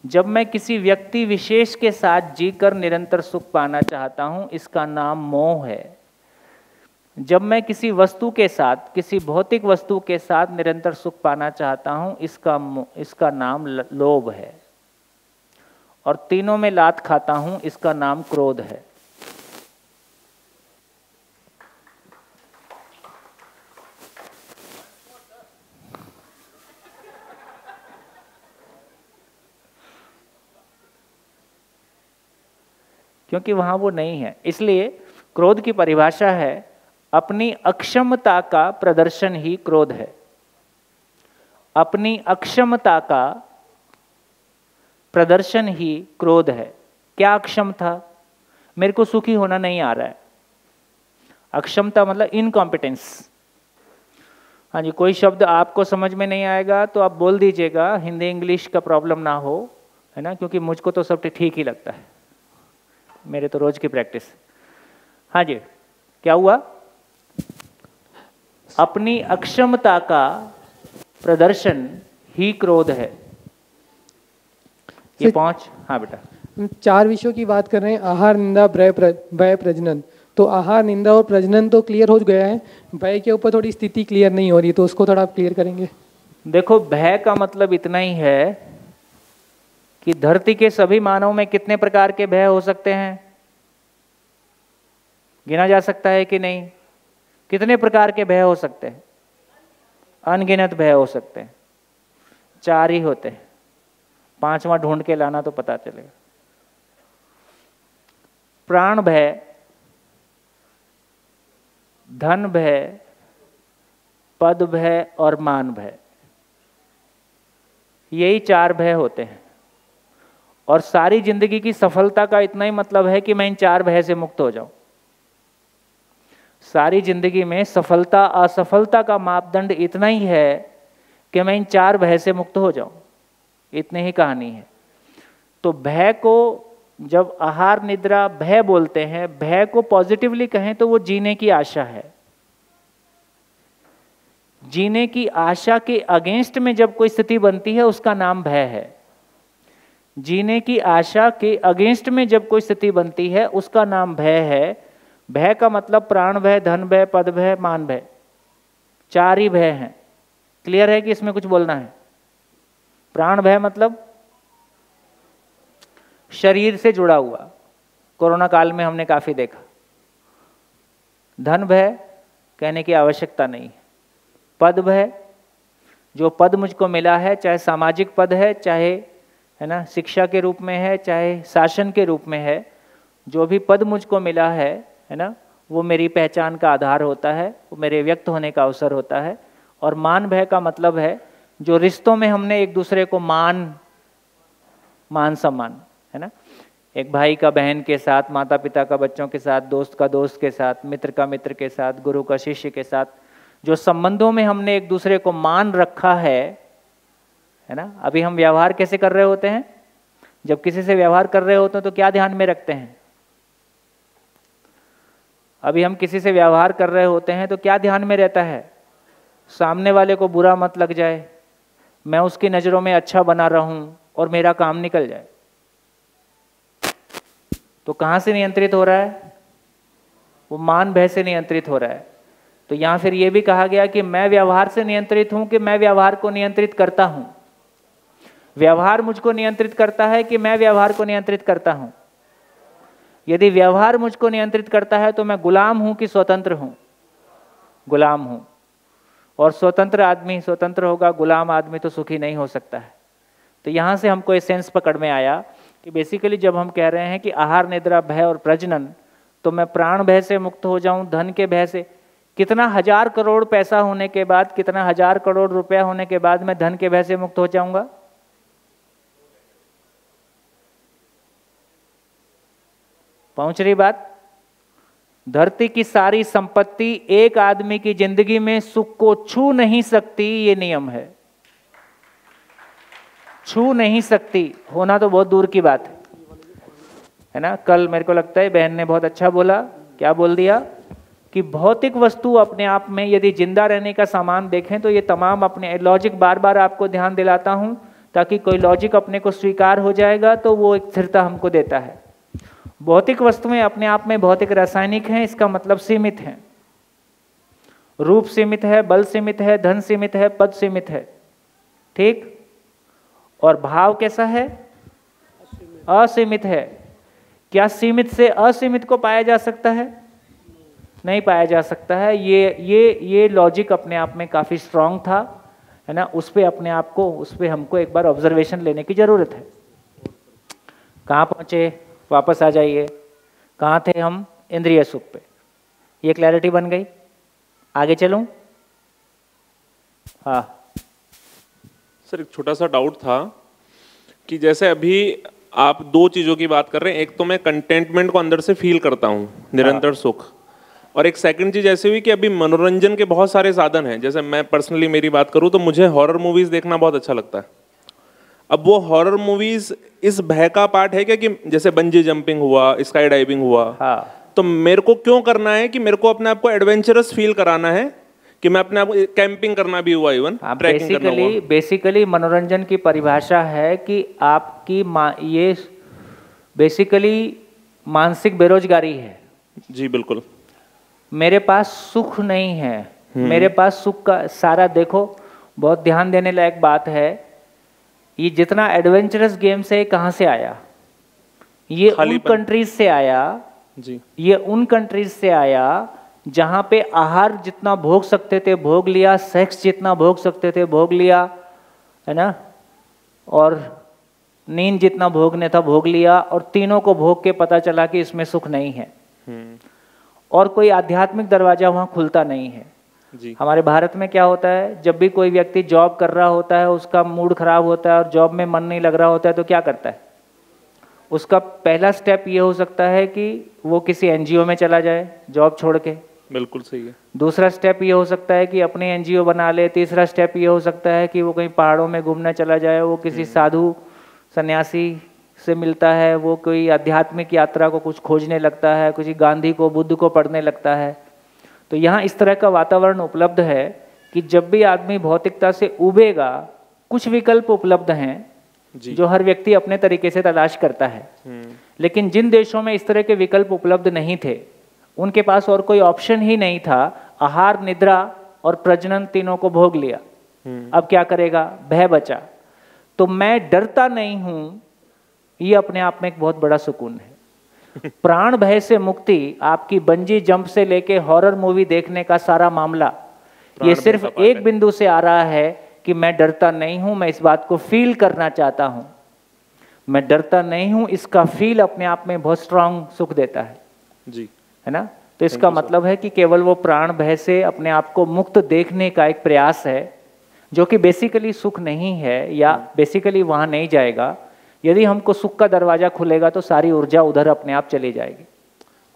Speaker 1: जब मैं किसी व्यक्ति विशेष के साथ जीकर निरंतर सुख पाना चाहता हूँ, इसका नाम मोह है। जब मैं किसी वस्तु के साथ, किसी भौतिक वस्तु के साथ निरंतर सुख पाना चाहता हूँ, इसका नाम लोभ है। और तीनों में लात खाता हूँ, इसका नाम क्रोध है। क्योंकि वहां वो नहीं है। इसलिए क्रोध की परिभाषा है, अपनी अक्षमता का प्रदर्शन ही क्रोध है। अपनी अक्षमता का प्रदर्शन ही क्रोध है। क्या अक्षम था? मेरे को सुखी होना नहीं आ रहा है। अक्षमता मतलब इनकॉम्पिटेंस। हाँ जी, कोई शब्द आपको समझ में नहीं आएगा तो आप बोल दीजिएगा, हिंदी इंग्लिश का प्रॉब्लम ना हो, है ना, क्योंकि मुझको तो सब ठीक ही लगता है, मेरे तो रोज की प्रैक्टिस। हाँ जी, क्या हुआ? अपनी अक्षमता का प्रदर्शन ही क्रोध है। ये पहुंच। हाँ बेटा,
Speaker 10: हम 4 विषयों की बात कर रहे हैं, आहार, निंदा, भय, प्रजनन। तो आहार, निंदा और प्रजनन तो क्लियर हो गया है, भय के ऊपर थोड़ी स्थिति क्लियर नहीं हो रही, तो उसको थोड़ा आप क्लियर करेंगे?
Speaker 1: देखो, भय का मतलब इतना ही है कि धरती के सभी मानव में कितने प्रकार के भय हो सकते हैं? गिना जा सकता है कि नहीं? कितने प्रकार के भय हो सकते हैं? अनगिनत भय हो सकते हैं। 4 ही होते हैं, 5वां ढूंढ के लाना तो पता चलेगा। प्राण भय, धन भय, पद भय और मान भय, यही 4 भय होते हैं। और सारी जिंदगी की सफलता का इतना ही मतलब है कि मैं इन 4 भय से मुक्त हो जाऊं। सारी जिंदगी में सफलता असफलता का मापदंड इतना ही है कि मैं इन 4 भय से मुक्त हो जाऊं, इतनी ही कहानी है। तो भय को जब आहार निद्रा भय बोलते हैं, भय को पॉजिटिवली कहें तो वो जीने की आशा है। जीने की आशा के अगेंस्ट में जब कोई स्थिति बनती है उसका नाम भय है। जीने की आशा के अगेंस्ट में जब कोई स्थिति बनती है उसका नाम भय है। भय का मतलब प्राण भय, धन भय, पद भय, मान भय, 4 ही भय हैं। क्लियर है कि इसमें कुछ बोलना है? प्राण भय मतलब शरीर से जुड़ा हुआ, कोरोना काल में हमने काफी देखा। धन भय कहने की आवश्यकता नहीं है। पद भय, जो पद मुझको मिला है, चाहे सामाजिक पद है, चाहे, है ना, शिक्षा के रूप में है, चाहे शासन के रूप में है, जो भी पद मुझको मिला है ना, वो मेरी पहचान का आधार होता है, वो मेरे व्यक्त होने का अवसर होता है। और मान भय का मतलब है जो रिश्तों में हमने एक दूसरे को मान सम्मान, है ना। एक भाई का बहन के साथ, माता पिता का बच्चों के साथ, दोस्त का दोस्त के साथ, मित्र का मित्र के साथ, गुरु का शिष्य के साथ, जो संबंधों में हमने एक दूसरे को मान रखा है ना। अभी हम व्यवहार कैसे कर रहे होते हैं, जब किसी से व्यवहार कर रहे होते हैं तो क्या ध्यान में रखते हैं? अभी हम किसी से व्यवहार कर रहे होते हैं तो क्या ध्यान में रहता है? सामने वाले को बुरा मत लग जाए, मैं उसकी नज़रों में अच्छा बना रहूं और मेरा काम निकल जाए। तो कहाँ से नियंत्रित हो रहा है? वो मान भय से नियंत्रित हो रहा है। तो यहाँ फिर ये भी कहा गया कि मैं व्यवहार से नियंत्रित हूं कि मैं व्यवहार को नियंत्रित करता हूं। व्यवहार मुझको नियंत्रित करता है कि मैं व्यवहार को नियंत्रित करता हूं। यदि व्यवहार मुझको नियंत्रित करता है तो मैं गुलाम हूं कि स्वतंत्र हूं? गुलाम हूं। और स्वतंत्र आदमी स्वतंत्र होगा, गुलाम आदमी तो सुखी नहीं हो सकता है। तो यहाँ से हमको ये सेंस पकड़ में आया कि बेसिकली जब हम कह रहे हैं कि आहार, निद्रा, भय और प्रजनन, तो मैं प्राण भय से मुक्त हो जाऊं, धन के भय से। कितना 1000 करोड़ पैसा होने के बाद, कितना 1000 करोड़ रुपया होने के बाद मैं धन के भय से मुक्त हो जाऊंगा? पहुंच रही बात? धरती की सारी संपत्ति एक आदमी की जिंदगी में सुख को छू नहीं सकती, ये नियम है। छू नहीं सकती, होना तो बहुत दूर की बात है ना। कल मेरे को लगता है बहन ने बहुत अच्छा बोला, क्या बोल दिया कि भौतिक वस्तु अपने आप में यदि जिंदा रहने का सामान देखें तो ये तमाम अपने लॉजिक, बार बार आपको ध्यान दिलाता हूं ताकि कोई लॉजिक अपने को स्वीकार हो जाएगा तो वो एक स्थिरता हमको देता है। भौतिक वस्तुएं अपने आप में भौतिक रासायनिक हैं, इसका मतलब सीमित हैं। रूप सीमित है, बल सीमित है, धन सीमित है, पद सीमित है, ठीक। और भाव कैसा है? असीमित है। क्या सीमित से असीमित को पाया जा सकता है? नहीं पाया जा सकता है। ये लॉजिक अपने आप में काफी स्ट्रांग था, है ना। उस पे हमको एक बार ऑब्जर्वेशन लेने की जरूरत है। कहाँ पहुंचे? वापस आ जाइए। कहाँ थे हम? इंद्रिय सुख पे। ये क्लैरिटी बन गई? आगे चलूं? हाँ
Speaker 11: सर, एक छोटा सा डाउट था कि जैसे अभी आप दो चीज़ों की बात कर रहे हैं, एक तो मैं कंटेंटमेंट को अंदर से फील करता हूँ, निरंतर सुख, और एक सेकंड चीज़ ऐसी हुई कि अभी मनोरंजन के बहुत सारे साधन हैं। जैसे मैं पर्सनली मेरी बात करूँ तो मुझे हॉरर मूवीज़ देखना बहुत अच्छा लगता है। अब वो हॉरर मूवीज़ इस भय का पार्ट है क्या कि जैसे बंजी जंपिंग हुआ, स्काई डाइविंग हुआ, हाँ, तो मेरे को क्यों करना है कि मेरे को अपने आप को एडवेंचरस फील कराना है कि मैं अपने आप कैंपिंग करना भी हुआ, इवन ट्रैकिंग करना हुआ।
Speaker 1: बेसिकली मनोरंजन की परिभाषा है कि आपकी ये बेसिकली मानसिक बेरोजगारी है।
Speaker 11: जी बिल्कुल।
Speaker 1: मेरे पास सुख नहीं है, मेरे पास सुख का सारा, देखो बहुत ध्यान देने लायक बात है, ये जितना एडवेंचरस गेम्स है कहाँ से आया? ये उन कंट्रीज से आया
Speaker 11: जी, ये
Speaker 1: उन कंट्रीज से आया जहाँ पे आहार जितना भोग सकते थे भोग लिया, सेक्स जितना भोग सकते थे भोग लिया, है ना, और नींद जितना भोगने था भोग लिया, और तीनों को भोग के पता चला कि इसमें सुख नहीं है और कोई आध्यात्मिक दरवाजा वहाँ खुलता नहीं है। जी। हमारे भारत में क्या होता है, जब भी कोई व्यक्ति जॉब कर रहा होता है, उसका मूड खराब होता है और जॉब में मन नहीं लग रहा होता है, तो क्या करता है? उसका पहला स्टेप ये हो सकता है कि वो किसी एनजीओ में चला जाए जॉब छोड़ के।
Speaker 11: बिल्कुल सही है।
Speaker 1: दूसरा स्टेप ये हो सकता है कि अपने एनजीओ बना ले। तीसरा स्टेप ये हो सकता है कि वो कहीं पहाड़ों में घूमने चला जाए, वो किसी साधु सन्यासी से मिलता है, वो कोई आध्यात्मिक यात्रा को कुछ खोजने लगता है, किसी गांधी को, बुद्ध को पढ़ने लगता है। तो यहाँ इस तरह का वातावरण उपलब्ध है कि जब भी आदमी भौतिकता से उबेगा, कुछ विकल्प उपलब्ध हैं जो हर व्यक्ति अपने तरीके से तलाश करता है। लेकिन जिन देशों में इस तरह के विकल्प उपलब्ध नहीं थे, उनके पास और कोई ऑप्शन ही नहीं था, आहार, निद्रा और प्रजनन तीनों को भोग लिया। अब क्या करेगा? भय बचा। तो मैं डरता नहीं हूं, ये अपने आप में एक बहुत बड़ा सुकून है। प्राण भय से मुक्ति आपकी बंजी जंप से लेके हॉरर मूवी देखने का सारा मामला ये सिर्फ एक बिंदु से आ रहा है कि मैं डरता नहीं हूं, मैं इस बात को फील करना चाहता हूं। मैं डरता नहीं हूं, इसका फील अपने आप में बहुत स्ट्रांग सुख देता है।
Speaker 11: जी,
Speaker 1: है ना। तो इसका मतलब है कि केवल वो प्राण भय से अपने आप को मुक्त देखने का एक प्रयास है, जो कि बेसिकली सुख नहीं है या बेसिकली वहाँ नहीं जाएगा। यदि हमको सुख का दरवाजा खुलेगा तो सारी ऊर्जा उधर अपने आप चली जाएगी।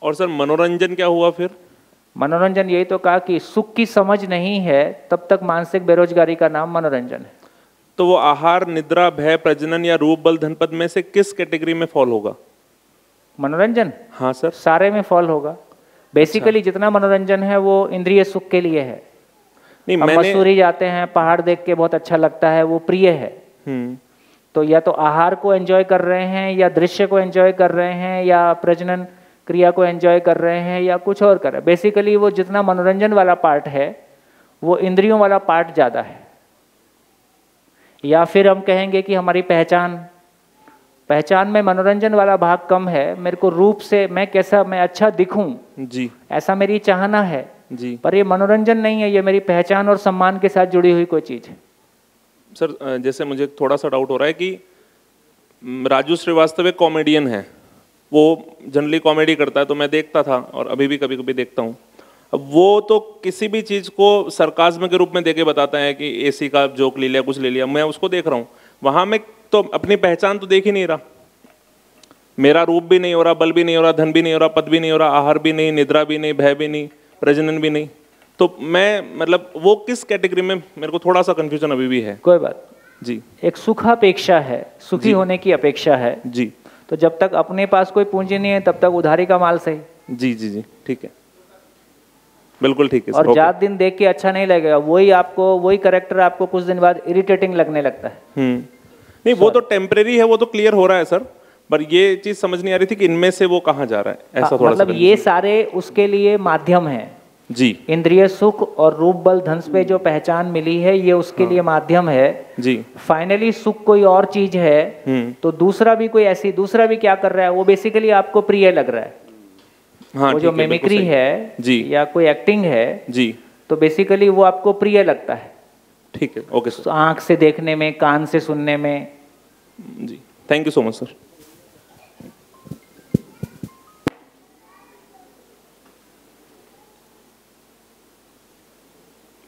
Speaker 11: और सर मनोरंजन क्या हुआ फिर?
Speaker 1: मनोरंजन यही तो कहा कि सुख की समझ नहीं है तब तक मानसिक बेरोजगारी का नाम मनोरंजन है।
Speaker 11: तो वो आहार, निद्रा, भय, प्रजनन या रूप, बल, धनपद में से किस कैटेगरी में फॉल होगा
Speaker 1: मनोरंजन?
Speaker 11: हाँ सर,
Speaker 1: सारे में फॉल होगा। बेसिकली जितना मनोरंजन है वो इंद्रिय सुख के लिए है।
Speaker 11: नहीं,
Speaker 1: हम मसूरी जाते हैं, पहाड़ देख के बहुत अच्छा लगता है, वो प्रिय है। तो या तो आहार को एंजॉय कर रहे हैं, या दृश्य को एंजॉय कर रहे हैं, या प्रजनन क्रिया को एंजॉय कर रहे हैं, या कुछ और कर रहे हैं। बेसिकली वो जितना मनोरंजन वाला पार्ट है वो इंद्रियों वाला पार्ट ज़्यादा है। या फिर हम कहेंगे कि हमारी पहचान में मनोरंजन वाला भाग कम है। मेरे को रूप से मैं अच्छा दिखूं
Speaker 11: जी,
Speaker 1: ऐसा मेरी चाहना है
Speaker 11: जी,
Speaker 1: पर ये मनोरंजन नहीं है, ये मेरी पहचान और सम्मान के साथ जुड़ी हुई कोई चीज़ है।
Speaker 11: सर जैसे मुझे थोड़ा सा डाउट हो रहा है कि राजू श्रीवास्तव एक कॉमेडियन है, वो जनरली कॉमेडी करता है, तो मैं देखता था और अभी भी कभी कभी देखता हूँ। अब वो तो किसी भी चीज़ को सरकाज़्म के रूप में देके बताता है कि एसी का जोक ले लिया, कुछ ले लिया, मैं उसको देख रहा हूँ। वहाँ मैं तो अपनी पहचान तो देख ही नहीं रहा। मेरा रूप भी नहीं हो रहा, बल भी नहीं हो रहा, धन भी नहीं हो रहा, पद भी नहीं हो रहा, आहार भी नहीं, निद्रा भी नहीं, भय भी नहीं, प्रजनन भी नहीं। तो मैं मतलब वो किस कैटेगरी में, मेरे को थोड़ा सा कंफ्यूजन अभी भी है।
Speaker 1: कोई बात
Speaker 11: जी,
Speaker 1: एक सुखापेक्षा है, सुखी होने की अपेक्षा है
Speaker 11: जी।
Speaker 1: तो जब तक अपने पास कोई पूंजी नहीं है तब तक उधारी का माल सही।
Speaker 11: जी जी जी, ठीक है, बिल्कुल ठीक है।
Speaker 1: और ज्यादा दिन देख के अच्छा नहीं लगेगा, वही करेक्टर आपको कुछ दिन बाद इरिटेटिंग लगने लगता है।
Speaker 11: नहीं, वो तो टेम्परेरी है, वो तो क्लियर हो रहा है सर, पर ये चीज समझ नहीं आ रही थी कि इनमें से वो कहाँ जा रहा है, ऐसा थोड़ा
Speaker 1: मतलब ये सारे उसके लिए माध्यम है
Speaker 11: जी।
Speaker 1: इंद्रिय सुख और रूप बल धन पे जो पहचान मिली है ये उसके लिए माध्यम है
Speaker 11: जी।
Speaker 1: फाइनली सुख कोई और चीज है तो दूसरा भी क्या कर रहा है वो बेसिकली आपको प्रिय लग रहा है।
Speaker 11: हाँ,
Speaker 1: वो जो मिमिक्री है
Speaker 11: जी,
Speaker 1: या कोई एक्टिंग है जी, तो बेसिकली वो आपको प्रिय लगता है।
Speaker 11: ठीक है, ओके सर।
Speaker 1: आंख से देखने में, कान से सुनने में।
Speaker 11: जी, thank you so much sir.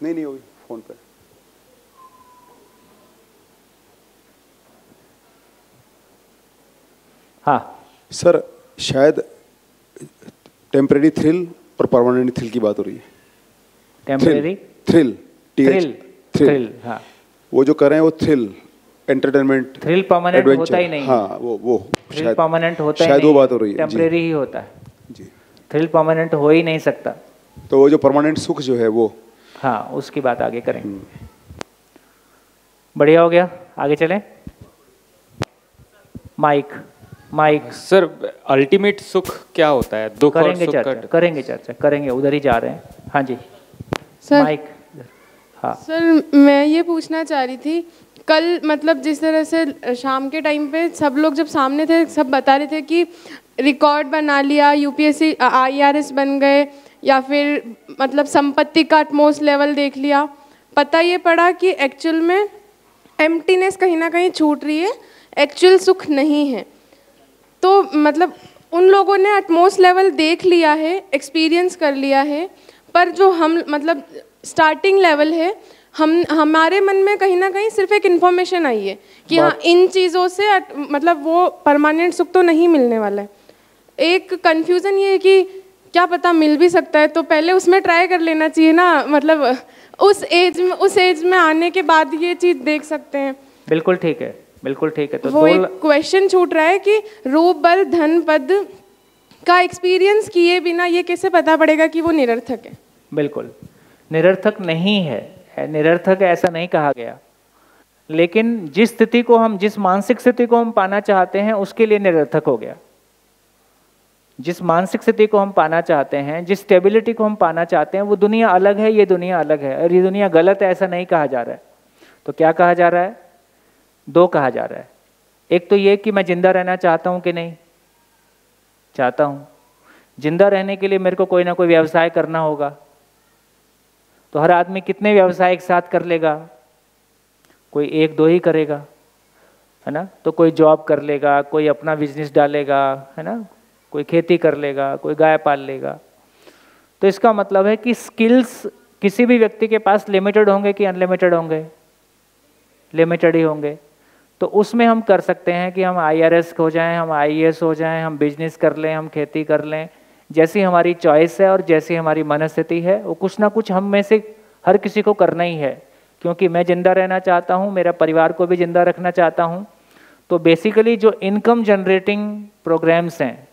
Speaker 2: नहीं होगी फोन पे।
Speaker 1: हाँ
Speaker 12: सर, शायद टेम्परेरी थ्रिल और परमानेंट थ्रिल की बात हो रही है।
Speaker 1: टेम्परेरी
Speaker 12: थ्रिल, हाँ, वो जो कर रहे हैं वो थ्रिल एंटरटेनमेंट,
Speaker 1: थ्रिल परमानेंट होता ही नहीं।
Speaker 12: हाँ, वो
Speaker 1: थ्रिल परमानेंट होता
Speaker 12: शायद वो बात हो रही है,
Speaker 1: टेम्परेरी ही होता है
Speaker 12: जी।
Speaker 1: थ्रिल परमानेंट हो ही नहीं सकता।
Speaker 12: तो वो जो परमानेंट सुख जो है वो,
Speaker 1: हाँ, उसकी बात आगे करेंगे। बढ़िया हो गया, आगे चलें। माइक
Speaker 13: सर, अल्टीमेट सुख क्या होता है? दुख और सुख
Speaker 1: करेंगे चर्चा करेंगे, उधर ही जा रहे हैं। हाँ जी
Speaker 14: सर।
Speaker 1: माइक। हाँ
Speaker 14: सर, मैं ये पूछना चाह रही थी, कल मतलब जिस तरह से शाम के टाइम पे सब लोग जब सामने थे सब बता रहे थे कि रिकॉर्ड बना लिया, यूपीएससी IRS बन गए, या फिर मतलब संपत्ति का अटमोस्ट लेवल देख लिया, पता ये पड़ा कि एक्चुअल में एम्प्टीनेस कहीं ना कहीं छूट रही है, एक्चुअल सुख नहीं है। तो मतलब उन लोगों ने अटमोस्ट लेवल देख लिया है, एक्सपीरियंस कर लिया है, पर जो हम मतलब स्टार्टिंग लेवल है, हमारे मन में कहीं ना कहीं सिर्फ एक इन्फॉर्मेशन आई है कि हाँ इन चीज़ों से मतलब वो परमानेंट सुख तो नहीं मिलने वाला है। एक कन्फ्यूज़न ये है कि क्या पता मिल भी सकता है, तो पहले उसमें ट्राई कर लेना चाहिए ना, मतलब उस एज में आने के बाद ये चीज़ देख सकते हैं।
Speaker 1: बिल्कुल ठीक है, बिल्कुल ठीक है। तो
Speaker 14: वो एक क्वेश्चन छूट रहा है कि रूप बल धन पद का एक्सपीरियंस किए बिना ये कैसे पता पड़ेगा कि वो निरर्थक है?
Speaker 1: बिल्कुल निरर्थक नहीं है, निरर्थक है ऐसा नहीं कहा गया, लेकिन जिस मानसिक स्थिति को हम पाना चाहते हैं उसके लिए निरर्थक हो गया। जिस मानसिक स्थिति को हम पाना चाहते हैं, जिस स्टेबिलिटी को हम पाना चाहते हैं, वो दुनिया अलग है, ये दुनिया अलग है, और ये दुनिया गलत है ऐसा नहीं कहा जा रहा है। तो क्या कहा जा रहा है? दो कहा जा रहा है। एक तो ये कि मैं जिंदा रहना चाहता हूँ कि नहीं चाहता हूँ। जिंदा रहने के लिए मेरे को कोई ना कोई व्यवसाय करना होगा, तो हर आदमी कितने व्यवसाय एक साथ कर लेगा? कोई एक दो ही करेगा, है ना। तो कोई जॉब कर लेगा, कोई अपना बिजनेस डालेगा, है ना, कोई खेती कर लेगा, कोई गाय पाल लेगा। तो इसका मतलब है कि स्किल्स किसी भी व्यक्ति के पास लिमिटेड होंगे कि अनलिमिटेड होंगे? लिमिटेड ही होंगे। तो उसमें हम कर सकते हैं कि हम IRS हो जाएं, हम IAS हो जाएं, हम बिजनेस कर लें, हम खेती कर लें, जैसी हमारी चॉइस है और जैसी हमारी मनस्थिति है, वो कुछ ना कुछ हम में से हर किसी को करना ही है, क्योंकि मैं जिंदा रहना चाहता हूँ, मेरा परिवार को भी जिंदा रखना चाहता हूँ। तो बेसिकली जो इनकम जनरेटिंग प्रोग्राम्स हैं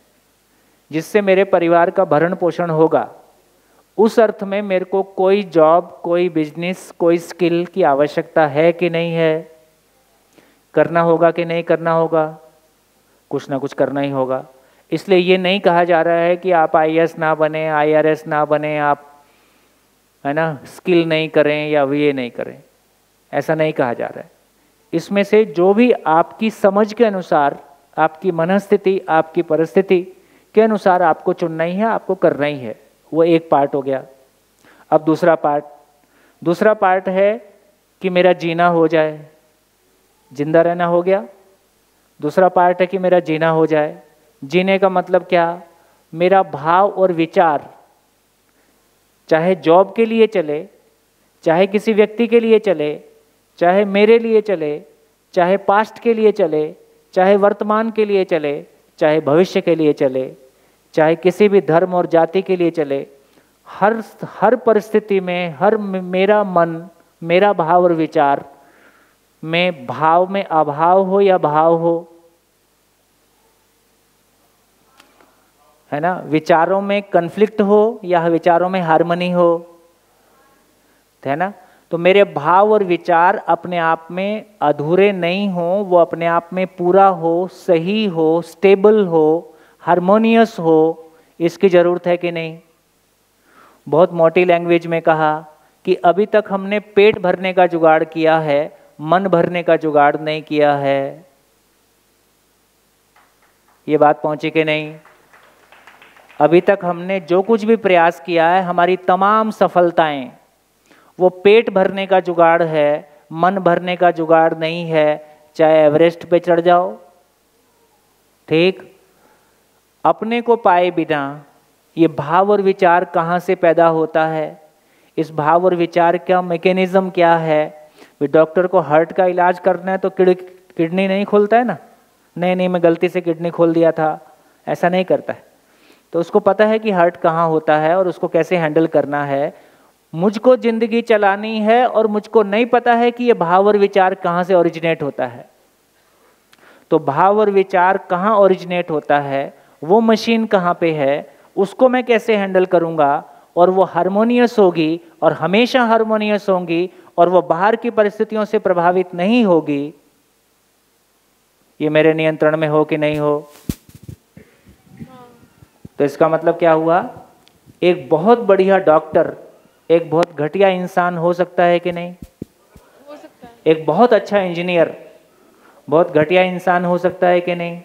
Speaker 1: जिससे मेरे परिवार का भरण पोषण होगा, उस अर्थ में मेरे को कोई जॉब, कोई बिजनेस, कोई स्किल की आवश्यकता है कि नहीं है? करना होगा कि नहीं करना होगा? कुछ ना कुछ करना ही होगा। इसलिए ये नहीं कहा जा रहा है कि आप IAS ना बने, IRS ना बने, आप है ना स्किल नहीं करें या ये नहीं करें, ऐसा नहीं कहा जा रहा है। इसमें से जो भी आपकी समझ के अनुसार, आपकी मनस्थिति, आपकी परिस्थिति के अनुसार आपको चुनना ही है, आपको करना ही है। वो एक पार्ट हो गया। अब दूसरा पार्ट है कि मेरा जीना हो जाए, जिंदा रहना हो गया। दूसरा पार्ट है कि मेरा जीना हो जाए। जीने का मतलब क्या? मेरा भाव और विचार चाहे जॉब के लिए चले, चाहे किसी व्यक्ति के लिए चले, चाहे मेरे लिए चले, चाहे पास्ट के लिए चले, चाहे वर्तमान के लिए चले, चाहे भविष्य के लिए चले, चाहे किसी भी धर्म और जाति के लिए चले, हर परिस्थिति में मेरा मन, मेरा भाव और विचार में भाव में अभाव हो या भाव हो, है ना, विचारों में कन्फ्लिक्ट हो या विचारों में हार्मनी हो, है ना। तो मेरे भाव और विचार अपने आप में अधूरे नहीं हो, वो अपने आप में पूरा हो, सही हो, स्टेबल हो, हार्मोनियस हो, इसकी ज़रूरत है कि नहीं? बहुत मोटी लैंग्वेज में कहा कि अभी तक हमने पेट भरने का जुगाड़ किया है, मन भरने का जुगाड़ नहीं किया है। ये बात पहुंची कि नहीं? अभी तक हमने जो कुछ भी प्रयास किया है, हमारी तमाम सफलताएं वो पेट भरने का जुगाड़ है, मन भरने का जुगाड़ नहीं है। चाहे एवरेस्ट पे चढ़ जाओ, ठीक, अपने को पाए बिना ये भाव और विचार कहाँ से पैदा होता है? इस भाव और विचार का मैकेनिज्म क्या है? डॉक्टर को हार्ट का इलाज करना है तो किडनी नहीं खोलता है ना, नहीं मैं गलती से किडनी खोल दिया था, ऐसा नहीं करता है। तो उसको पता है कि हार्ट कहाँ होता है और उसको कैसे हैंडल करना है। मुझको जिंदगी चलानी है और मुझको नहीं पता है कि ये भाव और विचार कहाँ से ओरिजिनेट होता है। तो भाव और विचार कहाँ ओरिजिनेट होता है, वो मशीन कहाँ पे है, उसको मैं कैसे हैंडल करूँगा और वो हार्मोनियस होगी और हमेशा हार्मोनियस होंगी और वो बाहर की परिस्थितियों से प्रभावित नहीं होगी। ये मेरे नियंत्रण में हो कि नहीं हो? तो इसका मतलब क्या हुआ? एक बहुत बढ़िया डॉक्टर एक बहुत घटिया इंसान हो सकता है कि नहीं?
Speaker 14: हो सकता है।
Speaker 1: एक बहुत अच्छा इंजीनियर बहुत घटिया इंसान हो सकता है कि नहीं?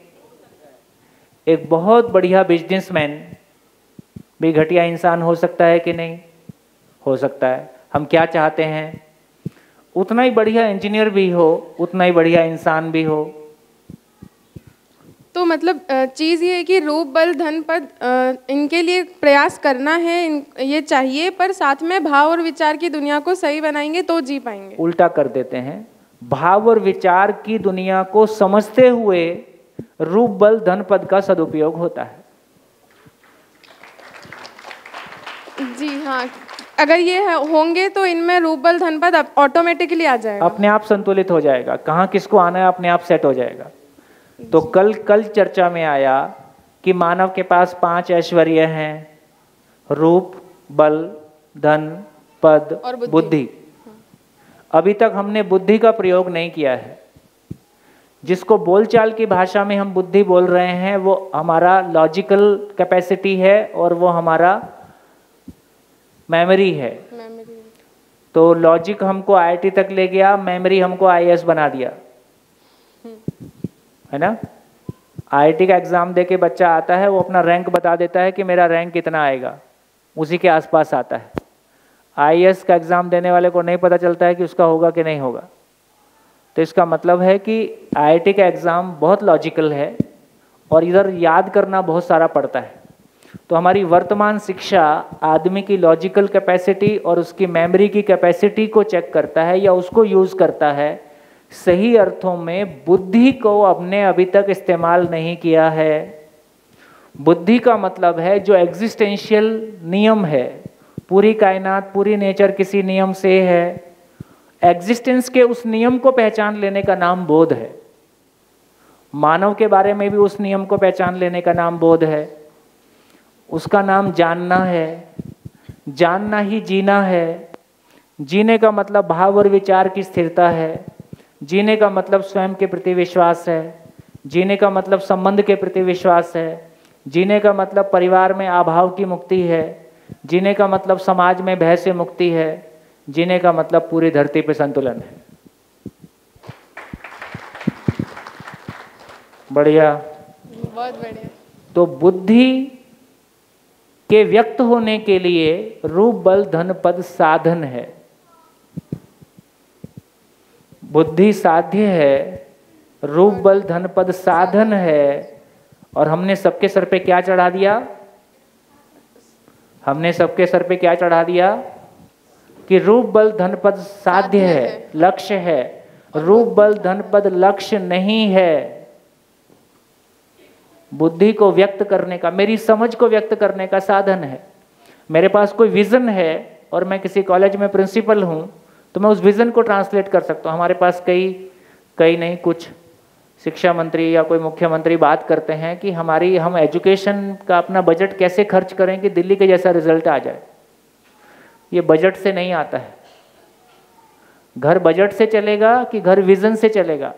Speaker 1: एक बहुत बढ़िया बिजनेसमैन भी घटिया इंसान हो सकता है कि नहीं? हो सकता है। हम क्या चाहते हैं? उतना ही बढ़िया इंजीनियर भी हो, उतना ही बढ़िया इंसान भी हो।
Speaker 14: तो मतलब चीज़ ये है कि रूप बल धन पद इनके लिए प्रयास करना है, ये चाहिए, पर साथ में भाव और विचार की दुनिया को सही बनाएंगे तो जी पाएंगे।
Speaker 1: उल्टा कर देते हैं, भाव और विचार की दुनिया को समझते हुए रूप बल धन पद का सदुपयोग होता है।
Speaker 14: जी हाँ, अगर ये होंगे तो इनमें रूप बल धन पद ऑटोमेटिकली आ जाएगा, अपने
Speaker 1: आप संतुलित हो जाएगा। कहाँ किसको आना है अपने आप सेट हो जाएगा। तो कल चर्चा में आया कि मानव के पास 5 ऐश्वर्य हैं, रूप, बल, धन, पद और बुद्धि। अभी तक हमने बुद्धि का प्रयोग नहीं किया है। जिसको बोलचाल की भाषा में हम बुद्धि बोल रहे हैं वो हमारा लॉजिकल कैपेसिटी है और वो हमारा मेमोरी है। तो लॉजिक हमको IIT तक ले गया, मेमोरी हमको IAS बना दिया, है ना। IIT का एग्जाम दे के बच्चा आता है, वो अपना रैंक बता देता है कि मेरा रैंक कितना आएगा, उसी के आसपास आता है। IAS का एग्जाम देने वाले को नहीं पता चलता है कि उसका होगा कि नहीं होगा। तो इसका मतलब है कि IIT का एग्जाम बहुत लॉजिकल है और इधर याद करना बहुत सारा पड़ता है। तो हमारी वर्तमान शिक्षा आदमी की लॉजिकल कैपेसिटी और उसकी मेमोरी की कैपेसिटी को चेक करता है या उसको यूज़ करता है। सही अर्थों में बुद्धि को हमने अभी तक इस्तेमाल नहीं किया है। बुद्धि का मतलब है जो एग्जिस्टेंशियल नियम है, पूरी कायनात पूरी नेचर किसी नियम से है, एग्जिस्टेंस के उस नियम को पहचान लेने का नाम बोध है। मानव के बारे में भी उस नियम को पहचान लेने का नाम बोध है। उसका नाम जानना है। जानना ही जीना है। जीने का मतलब भाव और विचार की स्थिरता है। जीने का मतलब स्वयं के प्रति विश्वास है। जीने का मतलब संबंध के प्रति विश्वास है। जीने का मतलब परिवार में अभाव की मुक्ति है। जीने का मतलब समाज में भय से मुक्ति है। जीने का मतलब पूरी धरती पे संतुलन है। बढ़िया,
Speaker 14: बहुत बढ़िया।
Speaker 1: तो बुद्धि के व्यक्त होने के लिए रूप बल धन पद साधन है। बुद्धि साध्य है, रूप बल धन पद साधन है। और हमने सबके सर पे क्या चढ़ा दिया? हमने सबके सर पे क्या चढ़ा दिया कि रूप बल धन पद साध्य है, लक्ष्य है। रूप बल धन पद लक्ष्य नहीं है। बुद्धि को व्यक्त करने का, मेरी समझ को व्यक्त करने का साधन है। मेरे पास कोई विजन है और मैं किसी कॉलेज में प्रिंसिपल हूं तो मैं उस विजन को ट्रांसलेट कर सकता हूं। हमारे पास कई नहीं, कुछ शिक्षा मंत्री या कोई मुख्यमंत्री बात करते हैं कि हम एजुकेशन का अपना बजट कैसे खर्च करें कि दिल्ली के जैसा रिजल्ट आ जाए। ये बजट से नहीं आता है। घर बजट से चलेगा कि घर विजन से चलेगा?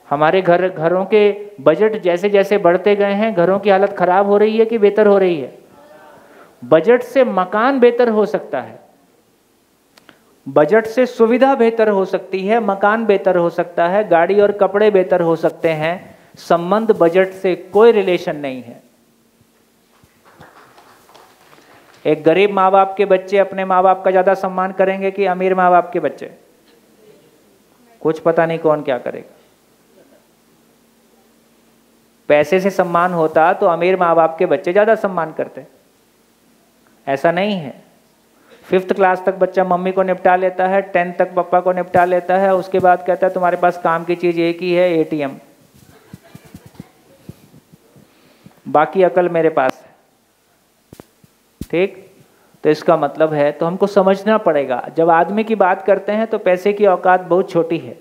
Speaker 1: हमारे घरों के बजट जैसे जैसे बढ़ते गए हैं, घरों की हालत खराब हो रही है कि बेहतर हो रही है? बजट से मकान बेहतर हो सकता है, बजट से सुविधा बेहतर हो सकती है, मकान बेहतर हो सकता है, गाड़ी और कपड़े बेहतर हो सकते हैं। संबंध बजट से कोई रिलेशन नहीं है। एक गरीब माँ बाप के बच्चे अपने माँ बाप का ज्यादा सम्मान करेंगे कि अमीर माँ बाप के बच्चे? कुछ पता नहीं कौन क्या करेगा। पैसे से सम्मान होता तो अमीर माँ बाप के बच्चे ज्यादा सम्मान करते। ऐसा नहीं है। 5th क्लास तक बच्चा मम्मी को निपटा लेता है, 10th तक पापा को निपटा लेता है, उसके बाद कहता है तुम्हारे पास काम की चीज एक ही है, ATM, बाकी अकल मेरे पास है। ठीक, तो इसका मतलब है, तो हमको समझना पड़ेगा। जब आदमी की बात करते हैं तो पैसे की औकात बहुत छोटी है।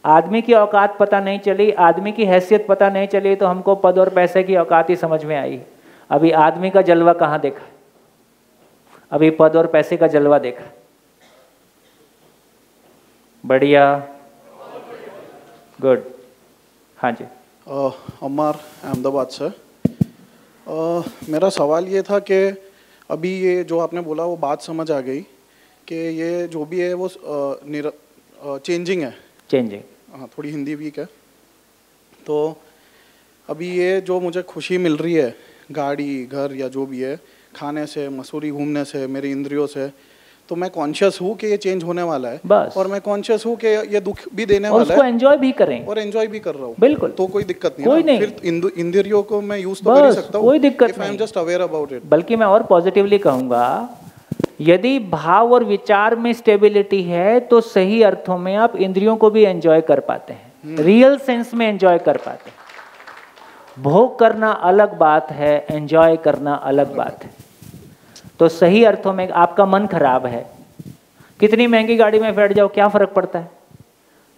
Speaker 1: आदमी की औकात पता नहीं चली, आदमी की हैसियत पता नहीं चली तो हमको पद और पैसे की औकात ही समझ में आई। अभी आदमी का जलवा कहाँ देखा? अभी पद और पैसे का जलवा देखा। बढ़िया, गुड। हाँ जी।
Speaker 15: अमर अहमदाबाद से। मेरा सवाल ये था कि अभी ये जो आपने बोला वो बात समझ आ गई कि ये जो भी है वो चेंजिंग है।
Speaker 1: चेंजिंग,
Speaker 15: हाँ, थोड़ी हिंदी वीक है। तो अभी ये जो मुझे खुशी मिल रही है, गाड़ी घर या जो भी है, खाने से, मसूरी घूमने से, मेरी इंद्रियों से, तो मैं कॉन्शियस हूँ कि ये चेंज होने वाला है
Speaker 1: बस।
Speaker 15: और मैं कॉन्शियस हूँ कि ये दुख भी देने
Speaker 1: और
Speaker 15: वाला
Speaker 1: उसको
Speaker 15: है,
Speaker 1: एंजॉय भी करें और
Speaker 15: एंजॉय भी कर रहा हूँ।
Speaker 1: बिल्कुल,
Speaker 15: तो कोई दिक्कत नहीं,
Speaker 1: कोई नहीं।
Speaker 15: फिर इंद्रियों को मैं यूज तो कर ही सकता हूँ,
Speaker 1: कोई दिक्कत नहीं।
Speaker 15: I am just aware about it.
Speaker 1: बल्कि मैं और पॉजिटिवली कहूँगा, यदि भाव और विचार में स्टेबिलिटी है तो सही अर्थों में आप इंद्रियों को भी एंजॉय कर पाते हैं, रियल सेंस में एंजॉय कर पाते हैं। भोग करना अलग बात है, एंजॉय करना अलग बात है। तो सही अर्थों में आपका मन खराब है, कितनी महंगी गाड़ी में बैठ जाओ, क्या फर्क पड़ता है?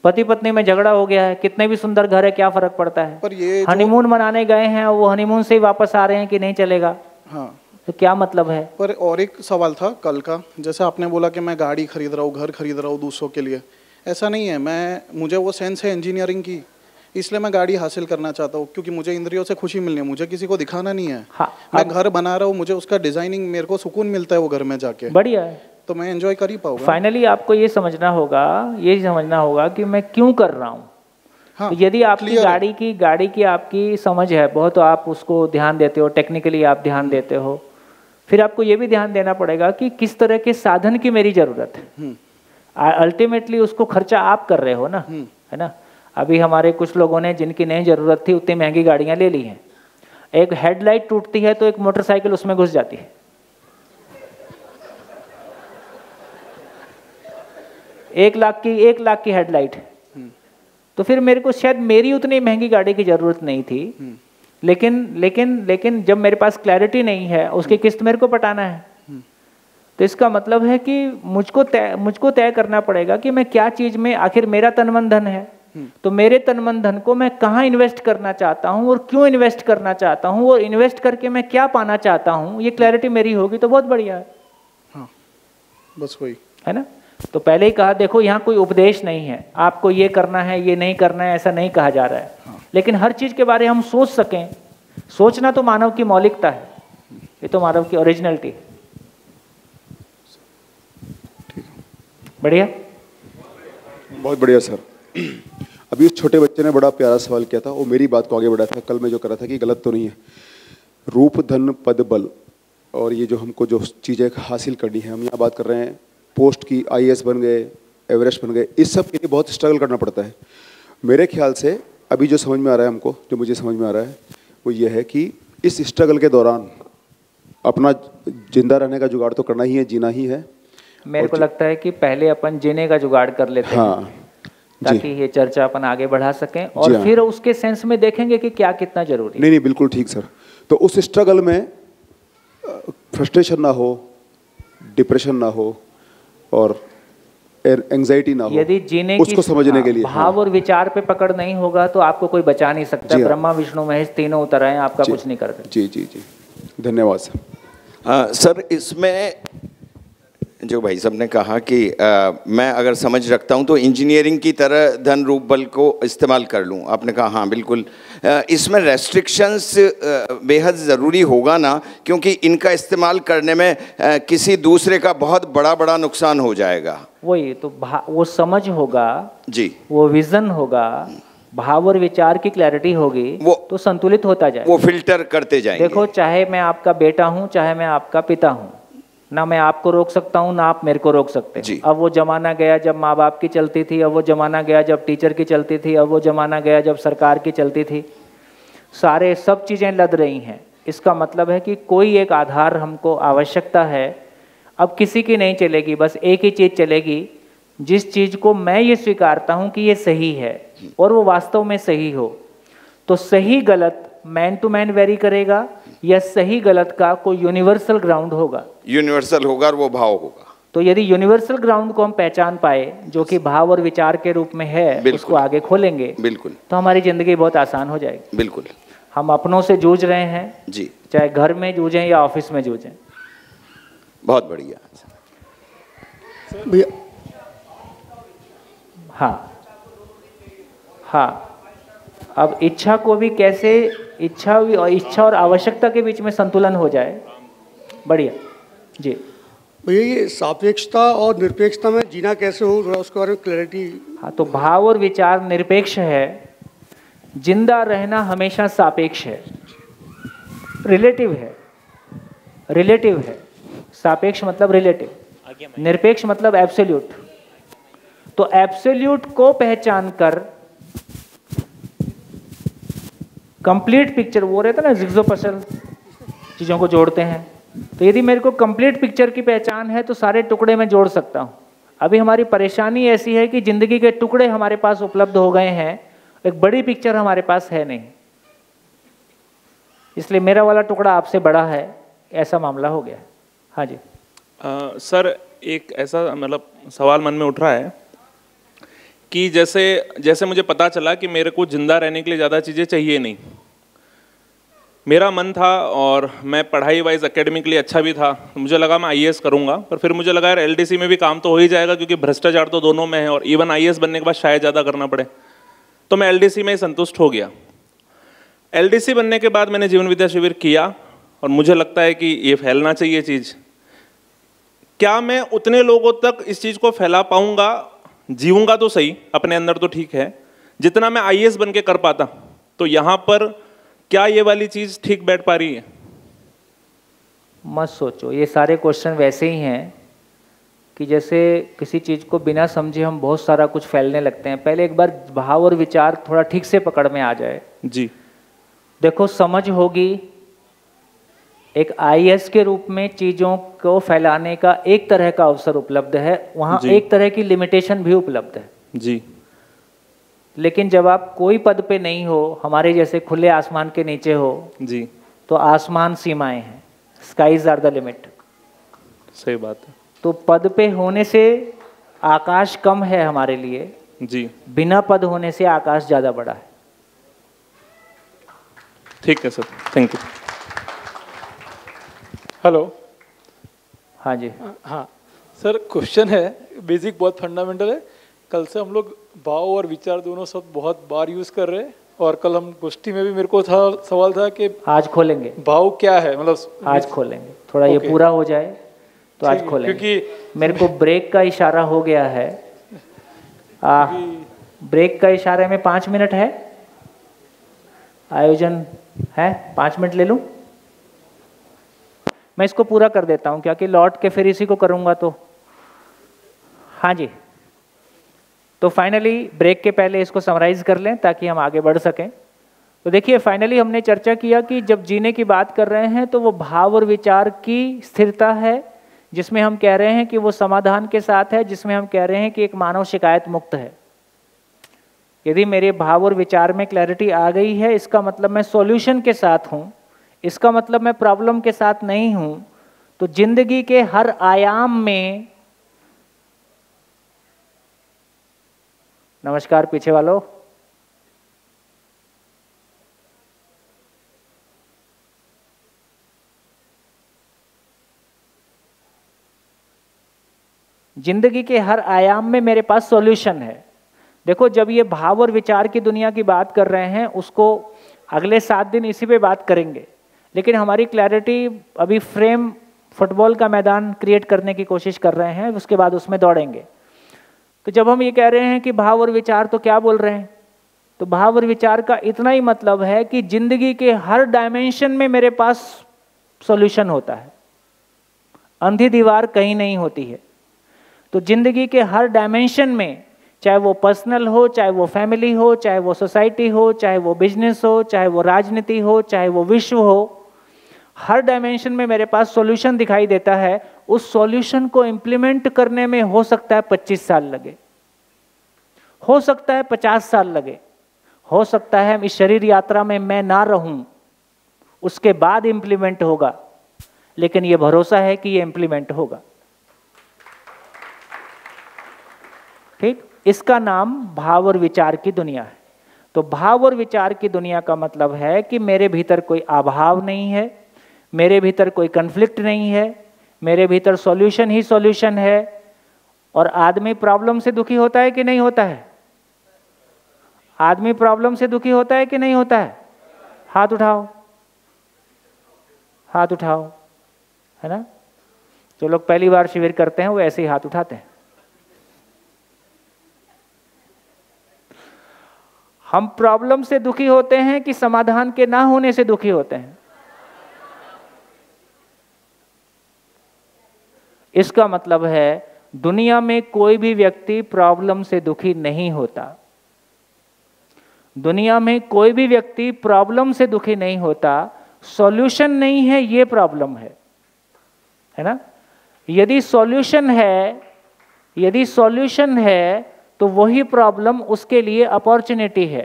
Speaker 1: पति पत्नी में झगड़ा हो गया है, कितने भी सुंदर घर है, क्या फर्क पड़ता है?
Speaker 15: पर ये
Speaker 1: हनीमून मनाने गए हैं, वो हनीमून से ही वापस आ रहे हैं कि नहीं चलेगा?
Speaker 15: हाँ,
Speaker 1: तो क्या मतलब है?
Speaker 15: पर और एक सवाल था कल का, जैसे आपने बोला कि मैं गाड़ी खरीद रहा हूँ, घर खरीद रहा हूँ दूसरों के लिए। ऐसा नहीं है, मुझे वो सेंस है इंजीनियरिंग की, इसलिए मैं गाड़ी हासिल करना चाहता हूँ, क्योंकि मुझे इंद्रियों से खुशी मिलनी है, मुझे किसी को दिखाना नहीं है।
Speaker 1: हाँ,
Speaker 15: मैं घर बना रहा हूँ, मुझे उसका डिजाइनिंग, मेरे को सुकून मिलता है वो घर में जाके,
Speaker 1: बढ़िया है,
Speaker 15: तो मैं एंजॉय कर ही पाऊंगा।
Speaker 1: फाइनली आपको ये समझना होगा कि मैं क्यों कर रहा हूँ।
Speaker 15: हाँ,
Speaker 1: तो यदि आपकी गाड़ी की आपकी समझ है बहुत, तो आप उसको ध्यान देते हो, टेक्निकली आप ध्यान देते हो। फिर आपको ये भी ध्यान देना पड़ेगा कि किस तरह के साधन की मेरी जरूरत है। अल्टीमेटली उसको खर्चा आप कर रहे हो ना, है ना। अभी हमारे कुछ लोगों ने जिनकी नहीं जरूरत थी उतनी महंगी गाड़ियां ले ली हैं, एक हेडलाइट टूटती है तो एक मोटरसाइकिल उसमें घुस जाती है। 1 लाख की हेडलाइट है। तो फिर मेरे को शायद मेरी उतनी महंगी गाड़ी की जरूरत नहीं थी, लेकिन जब मेरे पास क्लैरिटी नहीं है, उसकी किस्त मेरे को पटाना है। तो इसका मतलब है कि मुझको तय करना पड़ेगा कि मैं क्या चीज में, आखिर मेरा तन मन धन है, तो मेरे तन मन धन को मैं कहाँ इन्वेस्ट करना चाहता हूँ और क्यों इन्वेस्ट करना चाहता हूँ और इन्वेस्ट करके मैं क्या पाना चाहता हूँ, ये क्लैरिटी मेरी होगी तो बहुत बढ़िया है।
Speaker 15: हाँ, बस वही है
Speaker 1: ना। तो पहले ही कहा, देखो यहाँ कोई उपदेश नहीं है, आपको ये करना है ये नहीं करना है, ऐसा नहीं कहा जा रहा है। हाँ। लेकिन हर चीज के बारे में हम सोच सकें। सोचना तो मानव की मौलिकता है, ये तो मानव की ओरिजिनलिटी है। बढ़िया,
Speaker 12: बहुत बढ़िया सर। अभी उस छोटे बच्चे ने बड़ा प्यारा सवाल किया था, वो मेरी बात को आगे बढ़ाया था। कल मैं जो कर रहा था कि गलत तो नहीं है, रूप धन पद बल, और ये जो हमको जो चीज़ें हासिल करनी है, हम यहाँ बात कर रहे हैं पोस्ट की, IAS बन गए, एवरेस्ट बन गए, इस सब के लिए बहुत स्ट्रगल करना पड़ता है। मेरे ख्याल से अभी जो समझ में आ रहा है हमको, जो मुझे समझ में आ रहा है वो ये है कि इस स्ट्रगल के दौरान अपना जिंदा रहने का जुगाड़ तो करना ही है, जीना ही है।
Speaker 1: मेरे को लगता है कि पहले अपन जीने का जुगाड़ कर लेते हैं, ताकि ये चर्चा अपन आगे बढ़ा सकें, और फिर उसके सेंस में देखेंगे कि क्या कितना जरूरी है।
Speaker 12: नहीं, बिल्कुल ठीक सर। तो उस स्ट्रगल में फ्रस्ट्रेशन ना हो, डिप्रेशन ना हो और एंजाइटी ना हो,
Speaker 1: यदि जीने
Speaker 12: उसको समझने के लिए
Speaker 1: भाव और विचार पे पकड़ नहीं होगा तो आपको कोई बचा नहीं सकता। ब्रह्मा विष्णु महेश तीनों उतर आए, आपका कुछ नहीं करते।
Speaker 12: जी जी जी, धन्यवाद सर।
Speaker 8: सर, इसमें जो भाई साहब ने कहा कि मैं अगर समझ रखता हूं तो इंजीनियरिंग की तरह धन रूप बल को इस्तेमाल कर लूं, आपने कहा हाँ बिल्कुल। इसमें रेस्ट्रिक्शंस बेहद ज़रूरी होगा ना, क्योंकि इनका इस्तेमाल करने में किसी दूसरे का बहुत बड़ा नुकसान हो जाएगा।
Speaker 1: वही तो वो समझ होगा
Speaker 8: जी,
Speaker 1: वो विजन होगा, भाव और विचार की क्लैरिटी होगी, वो तो संतुलित होता जाएगा,
Speaker 8: वो फिल्टर करते जाएंगे।
Speaker 1: देखो, चाहे मैं आपका बेटा हूँ, चाहे मैं आपका पिता हूँ, ना मैं आपको रोक सकता हूँ ना आप मेरे को रोक सकते हैं। अब वो जमाना गया जब माँ बाप की चलती थी, अब वो जमाना गया जब टीचर की चलती थी, अब वो जमाना गया जब सरकार की चलती थी। सारे सब चीज़ें लद रही हैं। इसका मतलब है कि कोई एक आधार हमको आवश्यकता है। अब किसी की नहीं चलेगी, बस एक ही चीज़ चलेगी, जिस चीज़ को मैं ये स्वीकारता हूँ कि ये सही है और वो वास्तव में सही हो। तो सही गलत मैन टू मैन वेरी करेगा, या सही गलत का कोई यूनिवर्सल ग्राउंड होगा।
Speaker 8: यूनिवर्सल होगा और वो भाव होगा।
Speaker 1: तो यदि यूनिवर्सल ग्राउंड को हम पहचान पाए, जो कि भाव और विचार के रूप में है, उसको आगे खोलेंगे,
Speaker 8: बिल्कुल,
Speaker 1: तो हमारी जिंदगी बहुत आसान हो जाएगी।
Speaker 8: बिल्कुल।
Speaker 1: हम अपनों से जूझ रहे हैं
Speaker 8: जी,
Speaker 1: चाहे घर में जूझें या ऑफिस में जूझें।
Speaker 8: बहुत बढ़िया
Speaker 1: भैया। हाँ, अब इच्छा को भी कैसे, इच्छा और आवश्यकता के बीच में संतुलन हो जाए। बढ़िया जी
Speaker 16: भैया, ये सापेक्षता और निरपेक्षता में जीना कैसे हो, थोड़ा उसके बारे में क्लैरिटी।
Speaker 1: हाँ, तो भाव और विचार निरपेक्ष है, जिंदा रहना हमेशा सापेक्ष है, रिलेटिव है। रिलेटिव है, सापेक्ष मतलब रिलेटिव, निरपेक्ष मतलब एब्सोल्यूट। तो एब्सोल्यूट को पहचान कर कंप्लीट पिक्चर, वो रहता है ना जिग्जो पजल, चीज़ों को जोड़ते हैं। तो यदि मेरे को कंप्लीट पिक्चर की पहचान है तो सारे टुकड़े मैं जोड़ सकता हूँ। अभी हमारी परेशानी ऐसी है कि जिंदगी के टुकड़े हमारे पास उपलब्ध हो गए हैं, एक बड़ी पिक्चर हमारे पास है नहीं, इसलिए मेरा वाला टुकड़ा आपसे बड़ा है, ऐसा मामला हो गया। हाँ जी
Speaker 11: सर, एक ऐसा मतलब सवाल मन में उठ रहा है कि जैसे मुझे पता चला कि मेरे को जिंदा रहने के लिए ज़्यादा चीज़ें चाहिए नहीं। मेरा मन था और मैं पढ़ाई वाइज एकेडमिकली अच्छा भी था, मुझे लगा मैं IAS करूंगा, पर फिर मुझे लगा यार LDC में भी काम तो हो ही जाएगा, क्योंकि भ्रष्टाचार तो दोनों में है, और इवन IAS बनने के बाद शायद ज़्यादा करना पड़े, तो मैं LDC में ही संतुष्ट हो गया। LDC बनने के बाद मैंने जीवन विद्या शिविर किया और मुझे लगता है कि ये फैलना चाहिए चीज़। क्या मैं उतने लोगों तक इस चीज़ को फैला पाऊंगा, जीऊंगा तो सही अपने अंदर तो ठीक है, जितना मैं IAS बन के कर पाता? तो यहाँ पर क्या ये वाली चीज़ ठीक बैठ पा रही है?
Speaker 1: मत सोचो, ये सारे क्वेश्चन वैसे ही हैं कि जैसे किसी चीज़ को बिना समझे हम बहुत सारा कुछ फैलने लगते हैं। पहले एक बार भाव और विचार थोड़ा ठीक से पकड़ में आ जाए
Speaker 11: जी,
Speaker 1: देखो समझ होगी, एक आईएएस के रूप में चीज़ों को फैलाने का एक तरह का अवसर उपलब्ध है, वहाँ एक तरह की लिमिटेशन भी उपलब्ध है
Speaker 11: जी।
Speaker 1: लेकिन जब आप कोई पद पे नहीं हो, हमारे जैसे खुले आसमान के नीचे हो
Speaker 11: जी,
Speaker 1: तो आसमान सीमाएं हैं, स्काईज आर द लिमिट।
Speaker 11: सही बात है।
Speaker 1: तो पद पे होने से आकाश कम है हमारे लिए
Speaker 11: जी,
Speaker 1: बिना पद होने से आकाश ज़्यादा बड़ा है।
Speaker 11: ठीक है सर, थैंक यू।
Speaker 17: हेलो।
Speaker 1: हाँ जी।
Speaker 17: हाँ सर, क्वेश्चन है बेसिक, बहुत फंडामेंटल है। कल से हम लोग भाव और विचार दोनों शब्द बहुत बार यूज़ कर रहे हैं, और कल हम गोष्ठी में भी मेरे को सवाल था कि
Speaker 1: आज खोलेंगे
Speaker 17: भाव क्या है, मतलब
Speaker 1: आज खोलेंगे, थोड़ा ये पूरा हो जाए तो आज खोलेंगे, क्योंकि मेरे को ब्रेक का इशारा हो गया है। ब्रेक का इशारे में 5 मिनट है, आयोजन है, 5 मिनट ले लूं? मैं इसको पूरा कर देता हूं, क्या कि लौट के फिर इसी को करूंगा तो। हाँ जी, तो फाइनली ब्रेक के पहले इसको समराइज कर लें ताकि हम आगे बढ़ सकें। तो देखिए, फाइनली हमने चर्चा किया कि जब जीने की बात कर रहे हैं तो वो भाव और विचार की स्थिरता है, जिसमें हम कह रहे हैं कि वो समाधान के साथ है, जिसमें हम कह रहे हैं कि एक मानव शिकायत मुक्त है। यदि मेरे भाव और विचार में क्लैरिटी आ गई है, इसका मतलब मैं सॉल्यूशन के साथ हूँ, इसका मतलब मैं प्रॉब्लम के साथ नहीं हूँ। तो जिंदगी के हर आयाम में, नमस्कार पीछे वालों, जिंदगी के हर आयाम में मेरे पास सॉल्यूशन है। देखो, जब ये भाव और विचार की दुनिया की बात कर रहे हैं, उसको अगले 7 दिन इसी पे बात करेंगे, लेकिन हमारी क्लैरिटी अभी फ्रेम फुटबॉल का मैदान क्रिएट करने की कोशिश कर रहे हैं, उसके बाद उसमें दौड़ेंगे। तो जब हम ये कह रहे हैं कि भाव और विचार, तो क्या बोल रहे हैं? तो भाव और विचार का इतना ही मतलब है कि जिंदगी के हर डायमेंशन में मेरे पास सॉल्यूशन होता है, अंधी दीवार कहीं नहीं होती है। तो जिंदगी के हर डायमेंशन में, चाहे वो पर्सनल हो, चाहे वो फैमिली हो, चाहे वो सोसाइटी हो, चाहे वो बिजनेस हो, चाहे वो राजनीति हो, चाहे वो विश्व हो, हर डायमेंशन में मेरे पास सॉल्यूशन दिखाई देता है। उस सॉल्यूशन को इम्प्लीमेंट करने में हो सकता है 25 साल लगे, हो सकता है 50 साल लगे, हो सकता है इस शरीर यात्रा में मैं ना रहूं, उसके बाद इम्प्लीमेंट होगा, लेकिन ये भरोसा है कि ये इम्प्लीमेंट होगा। ठीक, इसका नाम भाव और विचार की दुनिया है। तो भाव और विचार की दुनिया का मतलब है कि मेरे भीतर कोई अभाव नहीं है, मेरे भीतर कोई कन्फ्लिक्ट नहीं है, मेरे भीतर सॉल्यूशन ही सॉल्यूशन है। और आदमी प्रॉब्लम से दुखी होता है कि नहीं होता है? आदमी प्रॉब्लम से दुखी होता है कि नहीं होता है? हाथ उठाओ, हाथ उठाओ, है ना? जो लोग पहली बार शिविर करते हैं वो ऐसे ही हाथ उठाते हैं। हम प्रॉब्लम से दुखी होते हैं कि समाधान के ना होने से दुखी होते हैं? इसका मतलब है दुनिया में कोई भी व्यक्ति प्रॉब्लम से दुखी नहीं होता। दुनिया में कोई भी व्यक्ति प्रॉब्लम से दुखी नहीं होता। सॉल्यूशन नहीं है, ये प्रॉब्लम है ना? यदि सॉल्यूशन है, यदि सॉल्यूशन है तो वही प्रॉब्लम उसके लिए अपॉर्चुनिटी है।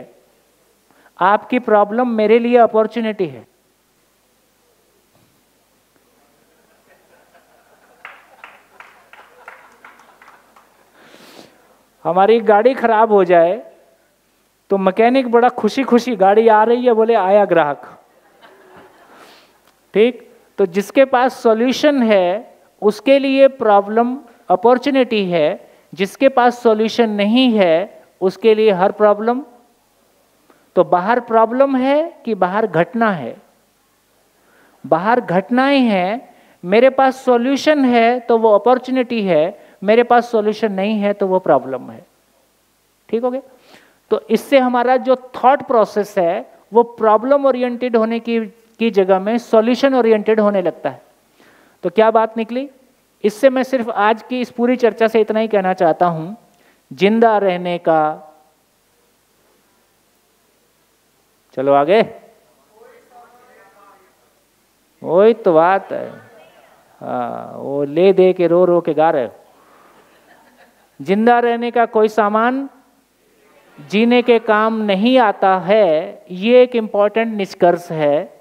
Speaker 1: आपकी प्रॉब्लम मेरे लिए अपॉर्चुनिटी है। हमारी गाड़ी खराब हो जाए तो मैकेनिक बड़ा खुशी खुशी, गाड़ी आ रही है, बोले आया ग्राहक। ठीक, तो जिसके पास सॉल्यूशन है उसके लिए प्रॉब्लम अपॉर्चुनिटी है, जिसके पास सॉल्यूशन नहीं है उसके लिए हर प्रॉब्लम। तो बाहर प्रॉब्लम है कि बाहर घटना है? बाहर घटनाएं हैं। मेरे पास सॉल्यूशन है तो वो अपॉर्चुनिटी है, मेरे पास सॉल्यूशन नहीं है तो वो प्रॉब्लम है। ठीक हो गया? तो इससे हमारा जो थॉट प्रोसेस है वो प्रॉब्लम ओरिएंटेड होने की जगह में सॉल्यूशन ओरिएंटेड होने लगता है। तो क्या बात निकली? इससे मैं सिर्फ आज की इस पूरी चर्चा से इतना ही कहना चाहता हूं, जिंदा रहने का, चलो आगे, वही तो बात है। हाँ, वो ले दे के रो रो के गा रहे हो। जिंदा रहने का कोई सामान जीने के काम नहीं आता है, ये एक इम्पॉर्टेंट निष्कर्ष है।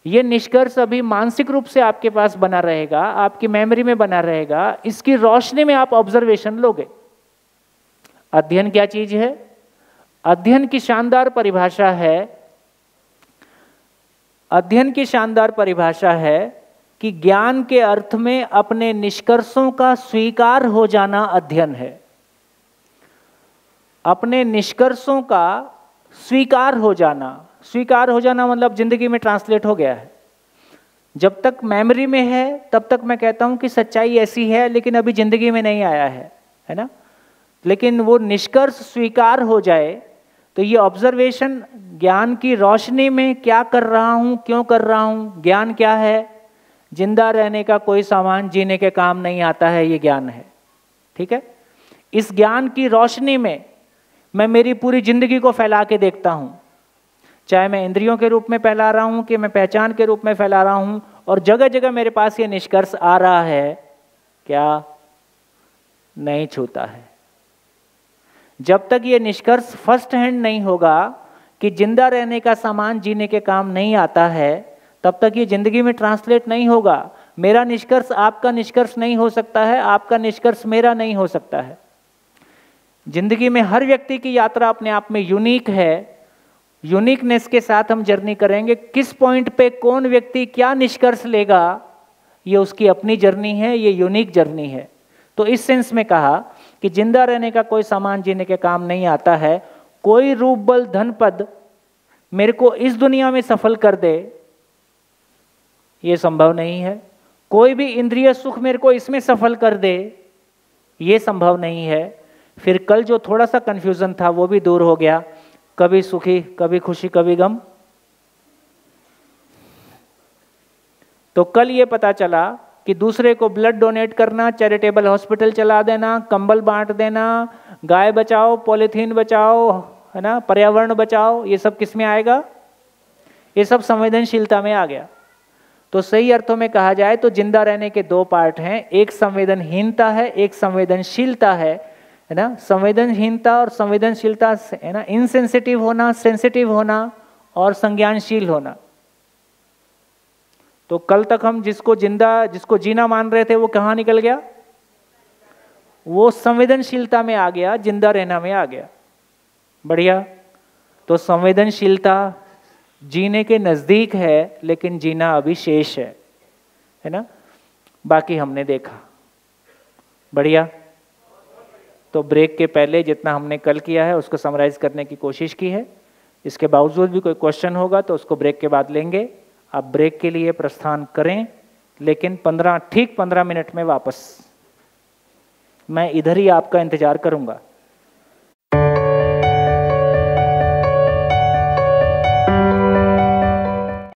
Speaker 1: ये निष्कर्ष अभी मानसिक रूप से आपके पास बना रहेगा, आपकी मेमोरी में बना रहेगा। इसकी रोशनी में आप ऑब्जर्वेशन लोगे। अध्ययन क्या चीज है? अध्ययन की शानदार परिभाषा है, अध्ययन की शानदार परिभाषा है कि ज्ञान के अर्थ में अपने निष्कर्षों का स्वीकार हो जाना अध्ययन है। अपने निष्कर्षों का स्वीकार हो जाना, स्वीकार हो जाना मतलब जिंदगी में ट्रांसलेट हो गया है। जब तक मेमोरी में है तब तक मैं कहता हूं कि सच्चाई ऐसी है, लेकिन अभी जिंदगी में नहीं आया है ना। लेकिन वो निष्कर्ष स्वीकार हो जाए तो ये ऑब्जर्वेशन ज्ञान की रोशनी में क्या कर रहा हूं, क्यों कर रहा हूं, ज्ञान क्या है? जिंदा रहने का कोई सामान जीने के काम नहीं आता है, ये ज्ञान है। ठीक है, इस ज्ञान की रोशनी में मैं मेरी पूरी जिंदगी को फैला के देखता हूं, चाहे मैं इंद्रियों के रूप में फैला रहा हूं कि मैं पहचान के रूप में फैला रहा हूं, और जगह जगह मेरे पास ये निष्कर्ष आ रहा है, क्या नहीं छूता है। जब तक ये निष्कर्ष फर्स्ट हैंड नहीं होगा कि जिंदा रहने का सामान जीने के काम नहीं आता है, तब तक ये जिंदगी में ट्रांसलेट नहीं होगा। मेरा निष्कर्ष आपका निष्कर्ष नहीं हो सकता है, आपका निष्कर्ष मेरा नहीं हो सकता है। जिंदगी में हर व्यक्ति की यात्रा अपने आप में यूनिक है। यूनिकनेस के साथ हम जर्नी करेंगे। किस पॉइंट पे कौन व्यक्ति क्या निष्कर्ष लेगा, ये उसकी अपनी जर्नी है, ये यूनिक जर्नी है। तो इस सेंस में कहा कि जिंदा रहने का कोई सामान जीने के काम नहीं आता है। कोई रूप बल धन पद मेरे को इस दुनिया में सफल कर दे, ये संभव नहीं है। कोई भी इंद्रिय सुख मेरे को इसमें सफल कर दे, ये संभव नहीं है। फिर कल जो थोड़ा सा कंफ्यूजन था वो भी दूर हो गया। कभी सुखी, कभी खुशी, कभी गम। तो कल ये पता चला कि दूसरे को ब्लड डोनेट करना, चैरिटेबल हॉस्पिटल चला देना, कंबल बांट देना, गाय बचाओ, पॉलीथीन बचाओ, है ना, पर्यावरण बचाओ, ये सब किस में आएगा? ये सब संवेदनशीलता में आ गया। तो सही अर्थों में कहा जाए तो जिंदा रहने के दो पार्ट हैं, एक संवेदनहीनता है, एक संवेदनशीलता है ना। संवेदनहीनता और संवेदनशीलता, है ना, इनसेंसिटिव होना, सेंसिटिव होना और संज्ञानशील होना। तो कल तक हम जिसको जीना मान रहे थे वो कहाँ निकल गया? वो संवेदनशीलता में आ गया, जिंदा रहना में आ गया। बढ़िया। तो संवेदनशीलता जीने के नजदीक है, लेकिन जीना अभी शेष है ना। बाकी हमने देखा। बढ़िया। तो ब्रेक के पहले जितना हमने कल किया है उसको समराइज करने की कोशिश की है। इसके बावजूद भी कोई क्वेश्चन होगा तो उसको ब्रेक के बाद लेंगे। आप ब्रेक के लिए प्रस्थान करें, लेकिन ठीक 15 मिनट में वापस। मैं इधर ही आपका इंतजार करूंगा।